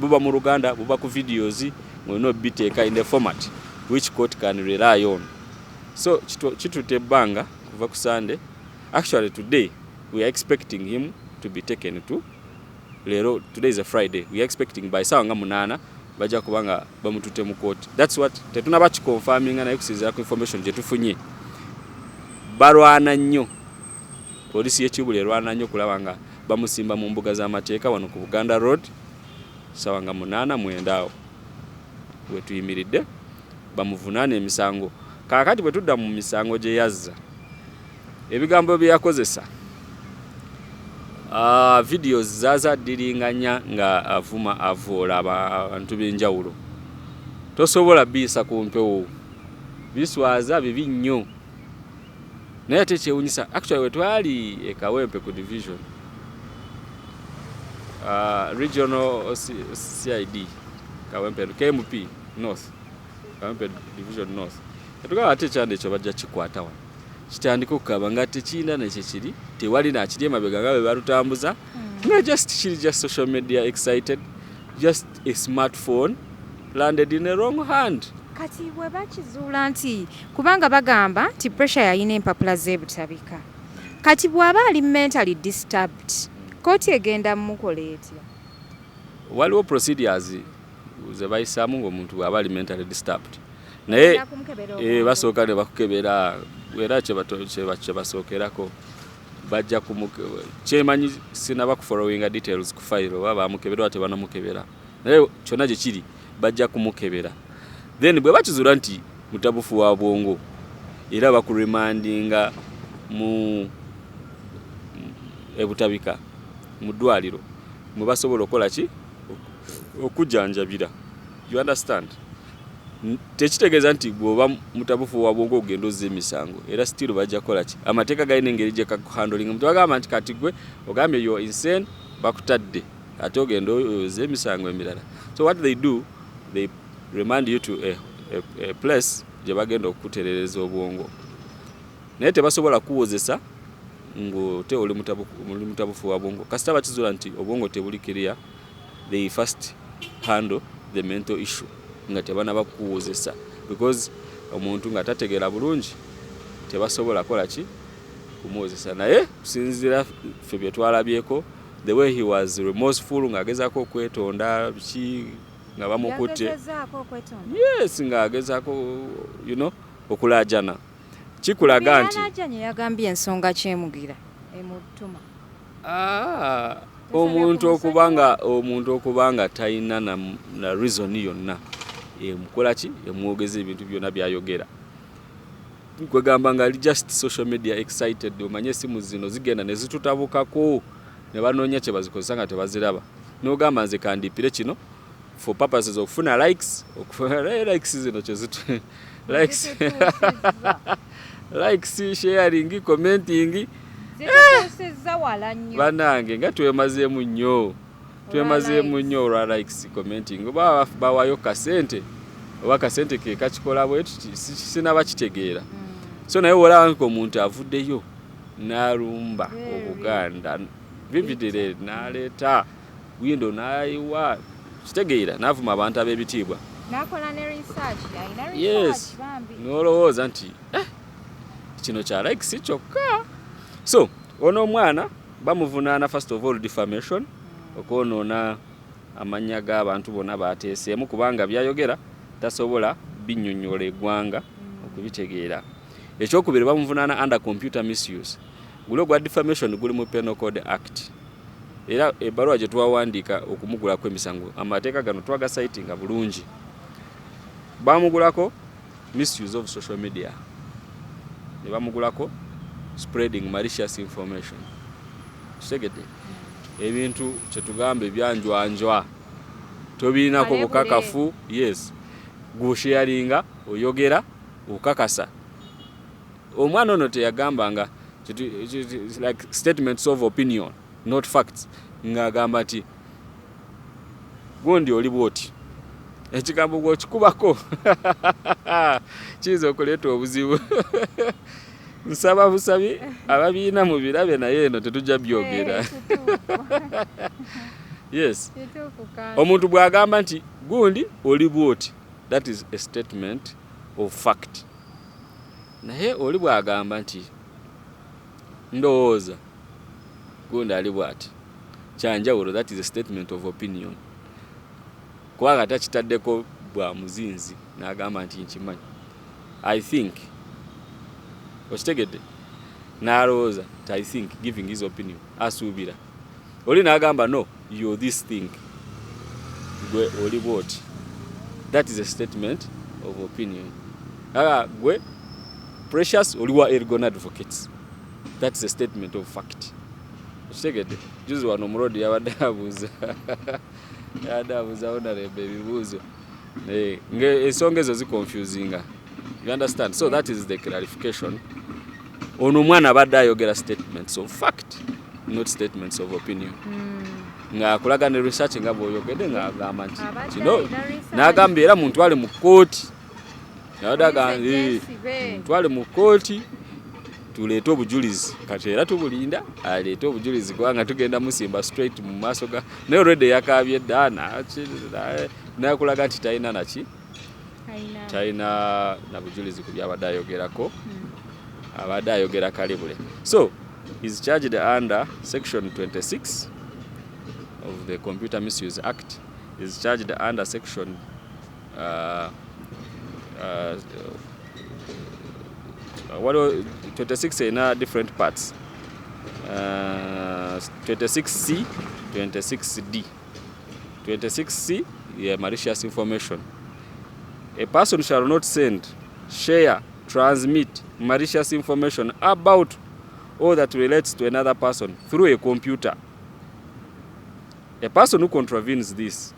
buba mu Luganda buba ku videos no biteeka in the format which court can rely on so kitute banga kuva ku Sunday actually today we are expecting him to be taken to lero today is a Friday we are expecting by sawa nga 8 baja kubanga bamutute mu court that's what tetunaba confirming na ekusiza ku information je tufunye barwana nnyo polisi y'ekibuli erwana nnyo kulabanga bamusimba mu mbuga z'amateeka wano ku Buganda Road sawa nga 8 mwendaawo we tuyimiridde bamuvunaana emisango kakati bwe tudda mu misango gye yazza ebigambo byakozesa videos zaza dilinganya nga avuma avola abantu benjawulo tosobola bisa kumpewo biswaza bibi nnyo naye tekyewunyisa actually wetwali ekawempe ku division regional CID kawempe KMP North kawempe division North etuga ate kyande ekyo bajja kikwata wano kitandika okukaba nga tekiina nekyo kiri tewali nakiri emabega nga bwe balutambuza nga just social media excited, just a smartphone landed in a wrong hand. Kati bwe bakizuula nti kubanga bagamba nti pressure yayina empapula z'ebutabika kati bw'aba ali mentally disturbed kooti egenda mukola etya? Waliwo procedures ze bayisaamu ng'omuntu bw'aba ali mentally disturbed naye basooka ne bakukebera era kye basookerako bajja kyemanyi sinaba kufollowinga details ku file oba bamukebera ate banamukebera naye kyonna gye kiri bajja kumukebera then bwe bakizuula nti mutabufu wa bwongo era bakuremandinga mu ebutabika mu ddwaliro mwe basobola okukola ki okujjanjabira. You understand? Tekitegeeza nti bw'oba mutabufu wa bwongo ogenda ozza emisango era still bajja kukola ki amateeka galina engeri gye kakuhandling. Omuntu bagamba nti kati gwe ogambye yo insane bakutadde ate ogenda ozza emisango emirala. So what they do, they remind you to a place gye bagenda okukutereereza obwongo naye tebasobola kuwozesa ng'ote oli mutabufu wa bwongo kasita bakizuula nti obwongo tebuli clear, they first handle the mental issue nga tebanaba kuwozesa because omuntu nga tategeera bulungi tebasobola kola ki kumuwozesa. Naye kusinziira ffe bye twalabyeko the way he was remorseful ng'agezaako okwetonda biki nga bamukutte yes ng'agezaako you know okulaajana kikulaga nti yagambye ensonga kyemugira emutuma omuntu okubanga talina na reason yonna emukola ki emwogeza ebintu byonna byayogera kwegamba nga ali just social media excited. Omanye esimu zino zigenda ne zitutabukako ne banoonya kye bazikozesa nga tebaziraba n'ogamba nze kandipire kino for purposes okufuna likes zino kyezitu likes sharing commenting banange nga twemazeemu nnyo olwa likes commenting oba bawayo kasente oba kasente ke kakikola bwetu sinaba kitegeera. So naye olaba omuntu avuddeyo n'alumba Obuganda vividire n'aleeta windo n'ayiwa kitegeera n'avuma abantu ab'ebitiibwa n'akola ne research yes n'olowooza nti kino kya likes kyokka. So ono omwana bamuvunaana first of all defamation okwonoona amannya g'abantu bonna bateeseemu kubanga byayogera tasobola binnyonnyola eggwanga okubitegeera. Ekyokubiri bamuvunaana under computer misuse. Gulo gwa defamation guli mu Penal Code Act era ebbaluwa gye twawandiika okumugulako emisango amateeka gano twagasayitinga bulungi. Bamugulako misuse of social media ne bamugulako spreading malicious information. Kitegedde ebintu kyetugambe ebyanjwanjwa tobirinako bukakafu yes gusharinga oyogera okakasa. Omwana ono teyagambanga like statements of opinion not facts ng'agamba nti gundi oli bwoti ekigambo gw'okikubako kiyinza okuleeta obuzibu. Nsaba busabi ababiina mu birabe naye eno tetujja byogera. Yes omuntu bw'agamba nti gundi oli bwoti that is a statement of fact. Naye oli bw'agamba nti ndowooza gundi ali bwati kyanjawulo that is a statement of opinion. Kubanga takitaddeko bwa muzinzi n'agamba nti nkimanyi I think okitegedde n'alowooza ti I think giving his opinion asuubira oli n'agamba no you're this thing gwe oli bwoti that is a statement of opinion. Gwe Precious oli wa Elgon Advocates that's a statement of fact. Kitegedde juzi wano mulodi yabadde abuuza honorable ebibuuzo ensonga ezo ziconfusinga. You understand? So that is the clarification. Ono omwana abadde ayogera statements of fact, not statements of opinion. Nga akulaga ne research nga bw'oyogedde nga agamba nti kino n'agamba era muntwale mu kkooti. Yadaga muntwale mu kkooti tuleete obujulizi. Kati era tubulinda aleete obujulizi kubanga tugenda musimba straight mu maaso ga naye already yakaabye edda n'akulaga nti talina naki talina na bujulizi ku byabadde ayogerako. Abadde ayogera kalibule. So he's charged under section 26 of the Computer Misuse Act. He's charged under section 26 in different parts. 26C, 26D. 26C, yeah, malicious information. A person shall not send, share, transmit malicious information about or that relates to another person through a computer. A person who contravenes this,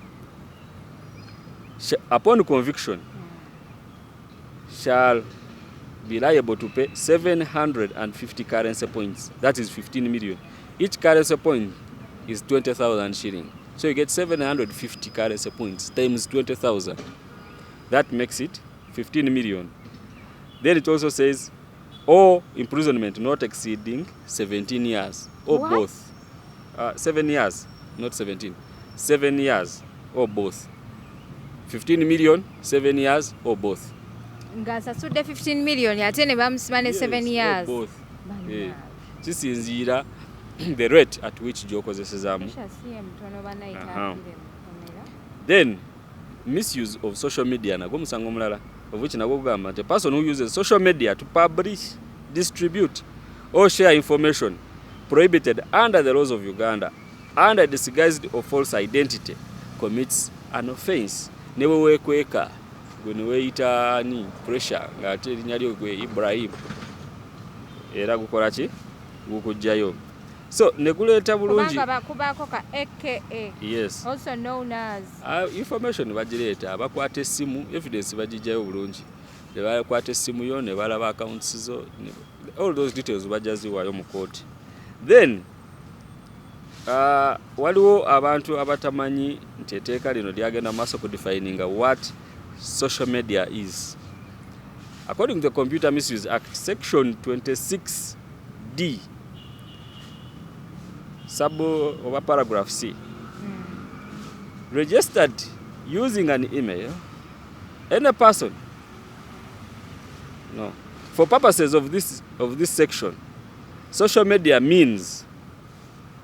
upon conviction, shall be liable to pay 750 currency points. That is 15 million. Each currency point is 20,000 shilling. So you get 750 currency points times 20,000. That makes it 15 million. Then it also says, or imprisonment not exceeding 17 years, or what? Both. 7 years, not 17. 7 years, or both. 15 million, 7 years, or both. Ngasasude 15 million, yatene bamusimane 7 years. Or both. Kisinziira the rate at which gyokozesezaamu. Then, misuse of social media nagwo musango mulala. Of which nagwo gugamba nti a person who uses social media to publish, distribute or share information prohibited under the laws of Uganda under disguised or false identity commits an offense. Newe wekweka gwe niweyita ni pressure ng'ate erinnya lyo gwe Ibrahim era gukola ki gukujjayo. So neguleeta bulungi kubako ka AKA, yes, also known as information bagireeta abakwata essimu evidence bagijjayo bulungi ne bakwata essimu yo ne balaba accounts zo, all those details bajaziwaayo mu court. Then waliwo abantu abatamanyi nti etteeka lino lyagenda maaso ku defining what social media is. According to the Computer Misuse Act, section 26D sub over paragraph C, registered using an email, any person, no, for purposes of this section, social media means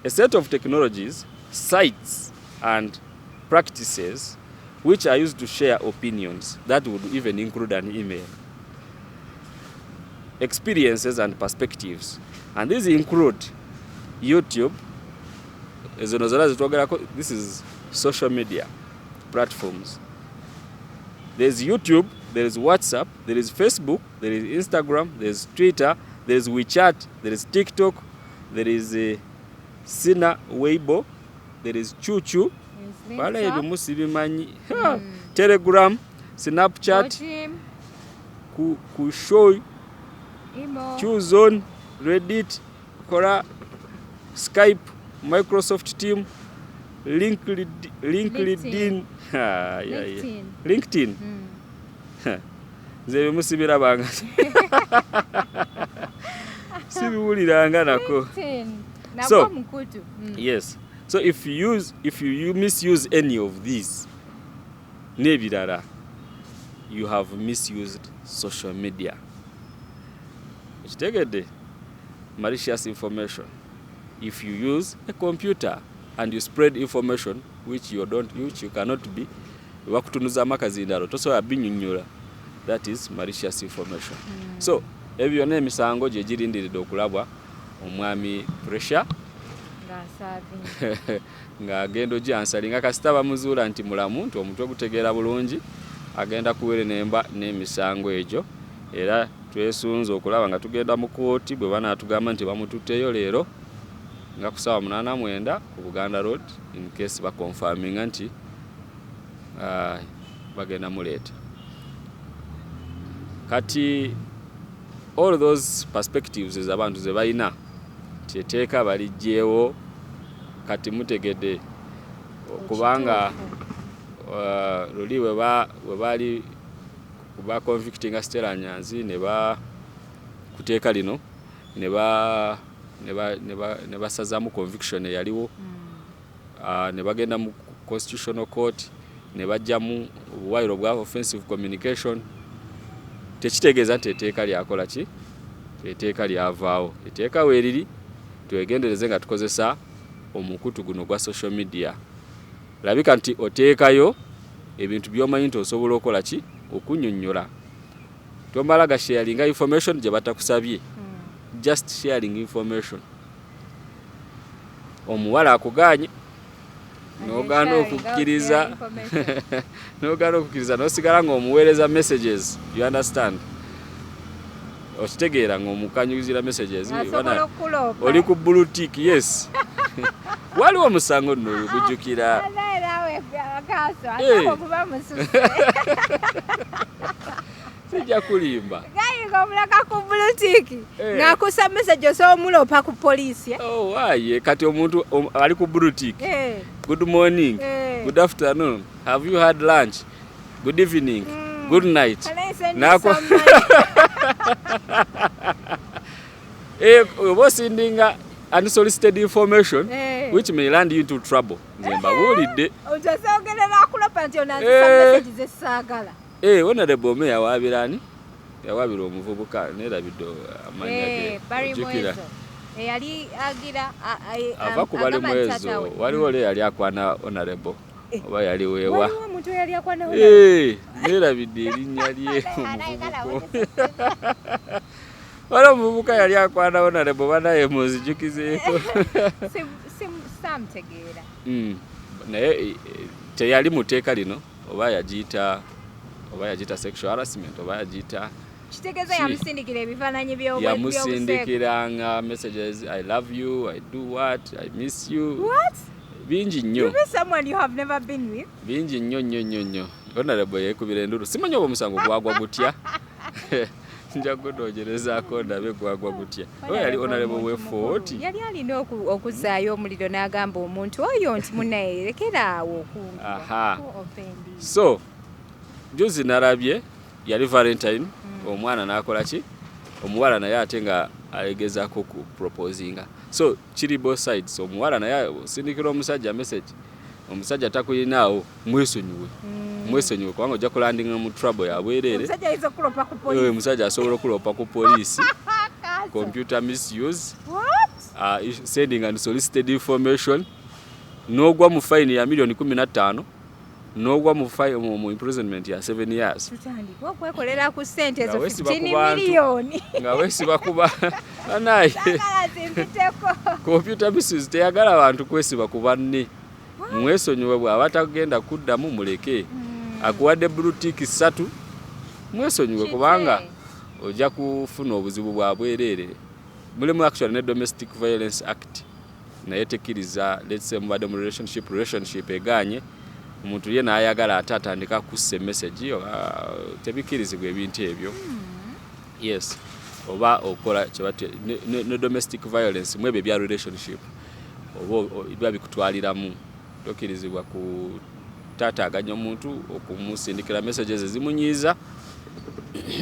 a set of technologies, sites, and practices which are used to share opinions. That would even include an email, experiences and perspectives, and these include YouTube. This is social media platforms. There's YouTube, there is WhatsApp, there is Facebook, there is Instagram, there is Twitter, there is WeChat, there is TikTok, there is Sina Weibo, there is Chuchu, Telegram, Snapchat, Kushoy, Qzone, Reddit, Quora, Skype, Microsoft Team, LinkedIn. LinkedIn. Nze musibira banga. Sibiwuliranga nako. So, yes. So if you misuse any of these, nebirara, you have misused social media. Kitegedde malicious information. If you use a computer and you spread information which you cannot be, wakutunuza makazindalo tosobola binyonnyola, that is malicious information. So ebyo n'emisango gye girindiridde okulabwa omwami pressure ng'agenda ogyansalinga kasita bamuzuula nti mulamu nti omutwe gutegeera bulungi, agenda kuwere nemba n'emisango egyo era twesunze okulaba nga tugenda mu kooti bwe banaatugamba nti bamututteyo leero nga ku ssaawa 8:09 ku Buganda Road in case bakonfaminga nti bagenda muleeta. Kati all those perspectives ez'abantu ze balina tieteeka balijjeewo kati mutegedde kubanga luli we baali kuba convicting Stella Nyanzi ne ba kuteeka lino ne basazaamu conviction eyaliwo ne bagenda mu constitutional court ne bajjamu obuwayiro bwa offensive communication. Tekitegeeza nti etteeka lyakola ki, etteeka lyavaawo. Etteeka weeriri twegendereze nga tukozesa omukutu guno gwa social media. Labika nti oteekayo ebintu by'omanyi nti osobola okola ki, okunnyonnyola. Tomala sharinga information gye batakusabye, just sharing information. Omuwala akuganye n'ogaana okukkiriza n'osigala ng'omuweereza messages, you understand? Okitegeera ng'omukanyuzira messages oli ku blue tick. Yes. Waliwo omusango nno gujjukira sijja kulimba ng'omulaka ku blue tick ng'akusa message osoomulopa ku poliisi. Oh, waye kati omuntu ali ku blue tick. Good morning, good afternoon, have you had lunch, good evening, good night. Obosindinga unsolicited information which may land you into trouble. Nzembawulidde ojosogerera akulopa nti onazisa messages esaagala. Honorable Mayor yawabirani yawabira omuvubuka nerabidde amanya ge Barimwezo yali agira ava ku Barimwezo waliwo le yali akwana honorable oba yali weewa waliwo omuntu yali akwana honorable nerabidde erinnya lye waliwo omuvubuka yali akwana honorable banaye muzijukizeeko samtegeera naye teyali muteeka lino oba yagiyita sexual harassment oba yagiyita kitegeeza yamusindikira ebifaananyi yamusindikiranga messages, I love you, I do what, I miss you. What? Bingi nnyo. You miss someone you have never been with? Bingi nnyo. Honorable yeekubira enduru. Simanyi oba omusango gwagwa gutya. Nja kunoonyerezaako ndabe gwagwa gutya. Oyo yali honorable we 40. Yali alina okuzaayo omuliro n'agamba omuntu oyo nti munnaye lekeraawo okumbi. So juzi narabye yali Valentine omwana n'akola ki, omuwala naye ate nga ayegezaako ku proposinga. So kiri both sides. Omuwala naye sindikira omusajja message, omusajja takulinaawo, mwesonyiwe kubanga ojja kulandinga mu trouble ya bwereere. Omusajja asobola okulopa ku poliisi. Computer misuse. Sending unsolicited information. N'ogwa mu fine ya $15,000. N'ogwa mu imprisonment ya 7 years. Tutandika okwekolera ku ssente ezo 15 miliyoni. Nga weesiba kuba banaye. Computer misuse teyagala abantu kwesiba ku banne. Mwesonyiwe bw'aba tagenda kuddamu muleke. Akuwadde blue tick 3 mwesonyiwe kubanga ojja kufuna obuzibu bwa bwereere. Mulimu actually ne Domestic Violence Act naye tekkiriza, let's say mubadde mu relationship eganye omuntu ye n'ayagala atandika kussa message tebikirizibwa ebintu ebyo. Yes, oba okola kyebate ne domestic violence mwebyo bya relationship oba biba bikutwaliramu tokirizibwa ku taataaganya omuntu okumusindikira messages ezimunyiiza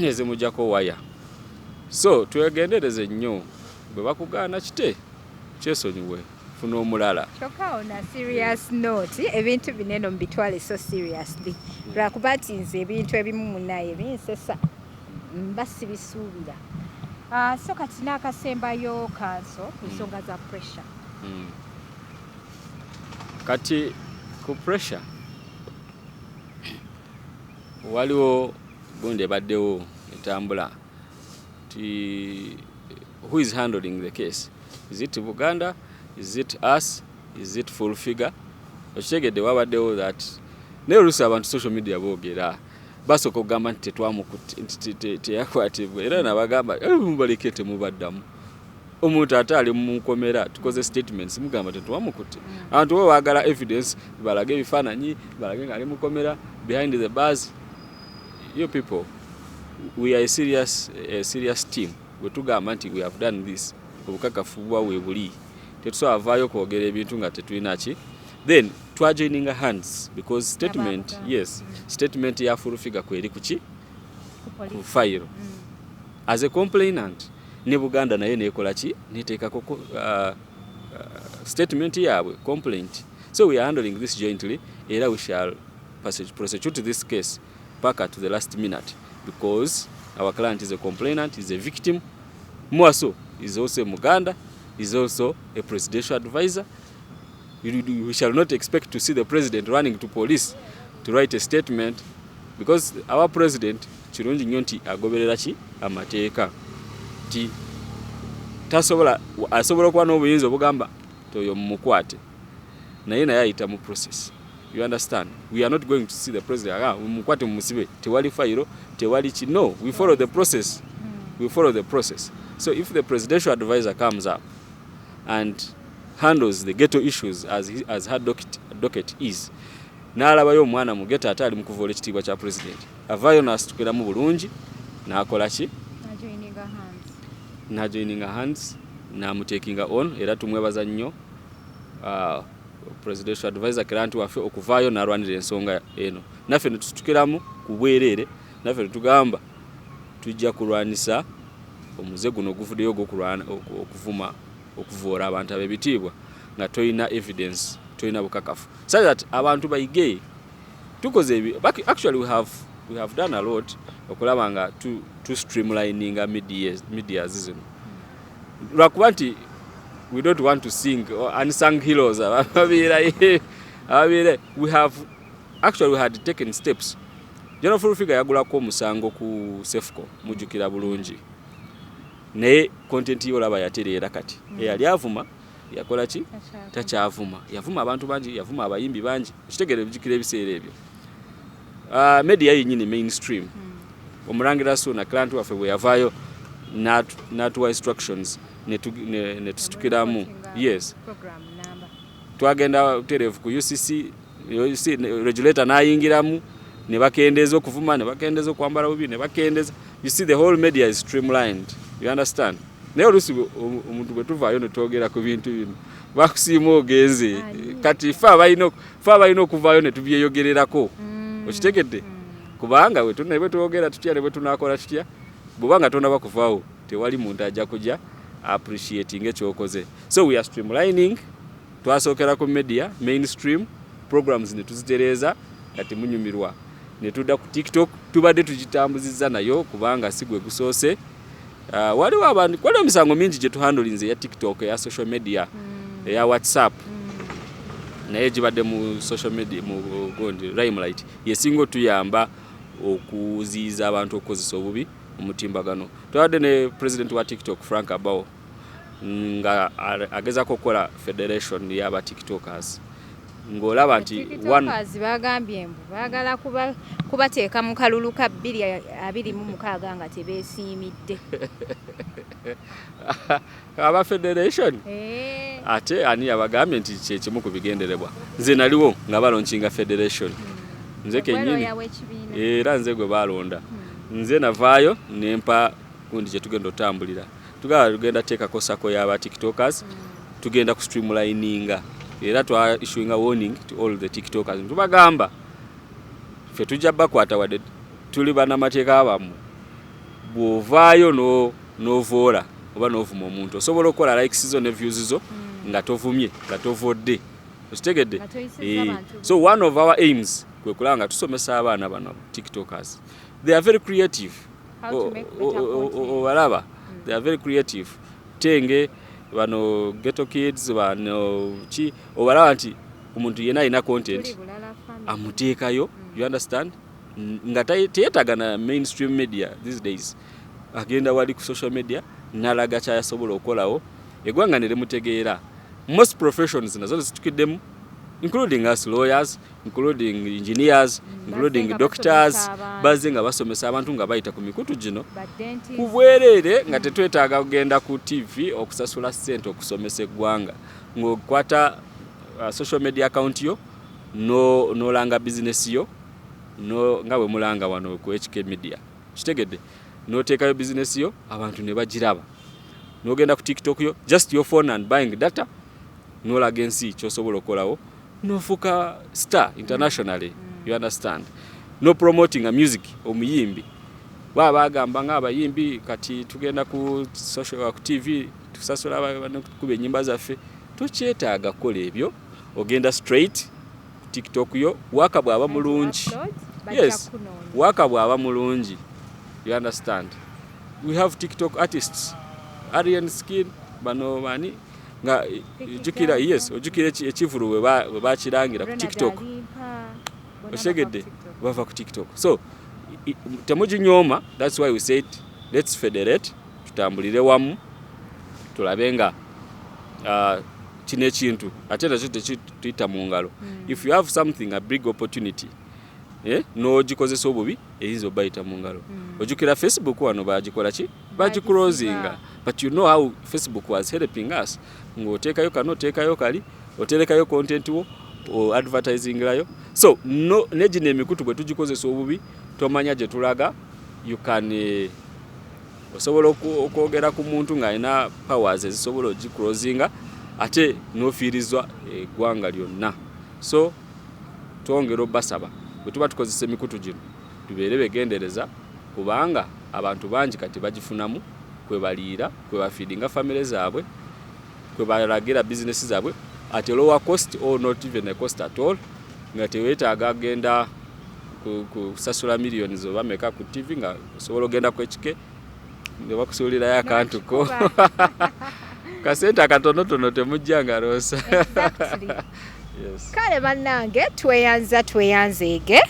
ezimujjako waya. So twegendereze nnyo bwe bakugaana kite kyesonyiwe funa omulala. Kyokka on a serious note ebintu bineno mbitwale so seriously lwakuba nti nze ebintu ebimu munnaye binsesa mbasibisuubira. So kati n'akasembayo kanso ku nsonga za pressure. Kati ku pressure waliwo gundi ebaddewo etambula ti who is handling the case? Is it Buganda? Is it us? Is it full figure? Okitegedde wabaddewo that naye oluusi abantu social media boogera basooka okugamba nti teyakwatibwa era nabagamba mubalekete mubaddamu omuntu ate ali mukomera tukoze statements mugamba tetwamukutte abantu bo baagala evidence balage ebifaananyi balage nga ali mukomera behind the bars. You people, we are a serious team. Bwetugamba nti we have done this obukakafu bwa webuli tetusavaayo kwogera ebintu nga tetulina ki then twajoining hands because statement statement ya full figure kweri kuki ku file as a complainant ne Buganda naye nekola ki neteekako statement yaabwe complaint. So we are handling this jointly era we shall prosecute this case back to the last minute because our client is a complainant, is a victim. More so, is also a Muganda, is also a presidential advisor. We shall not expect to see the president running to police to write a statement because our president kirungi nnyo nti agoberera ki amateeka ti asobola okuba n'obuyinza obugamba toyo mumukwate naye ayita mu process. You understand? We are not going to see the president mumukwate mumusibe tewali file tewali ki. No, we follow the process. We follow the process. So if the presidential advisor comes up and handles the ghetto issues as her docket is, n'alabayo omwana mu ghetto ate ali mu kuvoola ekitiibwa kya president, avaayo n'asitukiramu bulungi n'akola ki n'ajoininga hands n'amutekinga on era tumwebaza nnyo presidential advisor kiranti waffe okuvaayo n'alwanira ensonga eno. Naffe ne tusitukiramu ku bwereere, naffe ne tugamba tujja kulwanisa omuze guno oguvuddeyo okuvoola abantu ab'ebitiibwa nga toyina evidence, toyina bukakafu. So that abantu bayige tukoze actually we have done a lot okulaba nga to streamlining media zino. Lwakuba nti we don't want to sing unsung heroes. We had taken steps. General full figure yagulako Kumusango ku Sefco mujukira bulungi. Naye content yo laba yatereera kati. Eyali avuma yakola ki? Takyavuma. Yavuma abantu bangi, yavuma abayimbi bangi. Kitegere bijukira ebiseera ebyo. Media yennyini mainstream. Omurangira Suna client waffe bwe yavaayo natuwa instructions ne tusitukiramu. Yes. Program number. Twagenda terevu ku UCC regulator n'ayingiramu ne bakendeeza okuvuma ne bakendeeza okwambala bubi ne bakendeeza. You see the whole media is streamlined. You understand? Naye oluusi omuntu bwe tuvaayo ne twogera ku bintu bino bakusiima ogenze kati fe abalina okuvaayo ne tubyeyogererako. Okitegedde? Kubanga bwe twogera tutya ne bwe tunaakola tutya bw'obanga tonaba kuvaawo tewali muntu ajja kujja appreciating ekyokoze. So we are streamlining. Twasookera ku media mainstream programs ne tuzitereeza kati munyumirwa ne tudda ku TikTok tubadde tugitambuzizza nayo kubanga sigwe gusoose. Waliwo abantu kwaliwo emisango mingi gye tuhandolinze ya TikTok ya social media ya WhatsApp naye gibadde mu social media mu gondi Limelight yesinga tuyamba okuziiza abantu okukozesa obubi omutimbagano. Twadde ne president wa TikTok Frank Abao nga agezako okukola federation y'aba TikTokers ng'olaba nti TikTokers bagambye mbu baagala kubateeka mu kalulu ka 2026 nga tebeesiimidde aba federation ate ani abagambye nti kyekimu ku bigenderebwa. Nze naliwo nga balonkinga federation nze kennyini era nze gwe balonda nze navaayo nempa gundi gye tugenda otambulira tugenda teekako sako y'aba TikTokers tugenda ku streamlininga era twa issuing a warning to all the TikTokers tubagamba ffe tujja bakwata wadde tuli bannamateeka abamu bw'ovaayo n'ovoola oba n'ovuma omuntu osobola okukola likes zo ne views zo nga tovumye nga tovodde. Okitegedde? So one of our aims kwe kulaba nga tusomesa abaana bano TikTokers. They are very creative. How to make better content. They are very creative. Tenge bano ghetto kids bano chi obalaba nti omuntu yena ina content amuteekayo. You understand? Nga teyetaaga na mainstream media these days. Agenda wali ku social media nalaga kyasobola okolawo eggwanga ne limutegeera. Most professions nazo zitukiddemu including us lawyers, including engineers, including doctors, bazenga basomesa abantu nga bayita ku mikutu gino kubwerere nga tetwetaaga kugenda ku TV okusasula ssente okusomesa eggwanga ng'okwata social media account yo n'olanga business yo nga bwe mulanga wano ku HK Media kitegedde n'oteekayo business yo abantu ne bagiraba n'ogenda ku TikTok yo just your phone and buying data n'olaga ensi ky'osobola okolawo n'ofuuka star internationally. You understand? No promoting a music omuyimbi baba agamba ng'abayimbi kati tugenda ku social ku TV tusasula kuba ennyimba zaffe tokyetaaga kukola ebyo ogenda straight ku TikTok yo waka bw'aba mulungi. Yes, waka bw'aba mulungi. You understand? We have TikTok artists Aryan Skin bano mani nga jukira yes ojukira ekivulu we bakirangira ku TikTok oshegedde bava ku TikTok. So temujinyoma, that's why we said let's federate tutambulire wamu tulabenga kino ekintu ate nakyo tekituita mu ngalo. If you have something a big opportunity n'ogikozesa obubi eyinza obayita mu ngalo. Ojukira Facebook wano bagikola ki bagiclosinga, but you know how Facebook was helping us. Ng'oteekayo kano oteekayo kali oterekayo content wo o advertising layo. So no negine emikutu bwe tugikozesa obubi tomanya gye tulaga. You can osobola okwogera ku muntu ng'alina powers ezisobola ogiclosinga ate n'ofiirizwa eggwanga lyonna. So twongera obbasaba bwe tuba tukozesa emikutu gino tubeere begendereza kubanga abantu bangi kati bagifunamu kwe baliira kwe bafiidinga family zaabwe kwe balagira business zaabwe at a lower cost or not even a cost at all nga teweetaaga agenda kusasula millions oba meka ku TV nga osobola ogenda ku HK ne bakusuulirayo akantu ko kasente akatonotono temujjanga loosa. Yes. Kale bannange tweyanzeege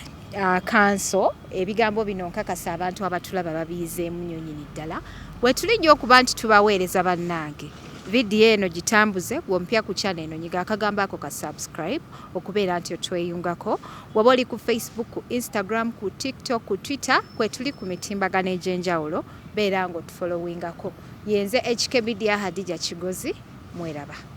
kanso ebigambo bino nkakasa abantu abatulaba babiyizeemu nnyonnyini ddala bwe tulijja okuba nti tubaweereza bannange vidiyo eno gitambuze bw'ompya ku channel eno nyiga akagambo ako ka subscribe okubeera nti otweyungako waba oli ku Facebook, ku Instagram, ku TikTok, ku Twitter kwe tuli ku mitimbagano egy'enjawulo beera ng'otufollowingako. Yenze HK Media Hadija Kigozi, mweraba.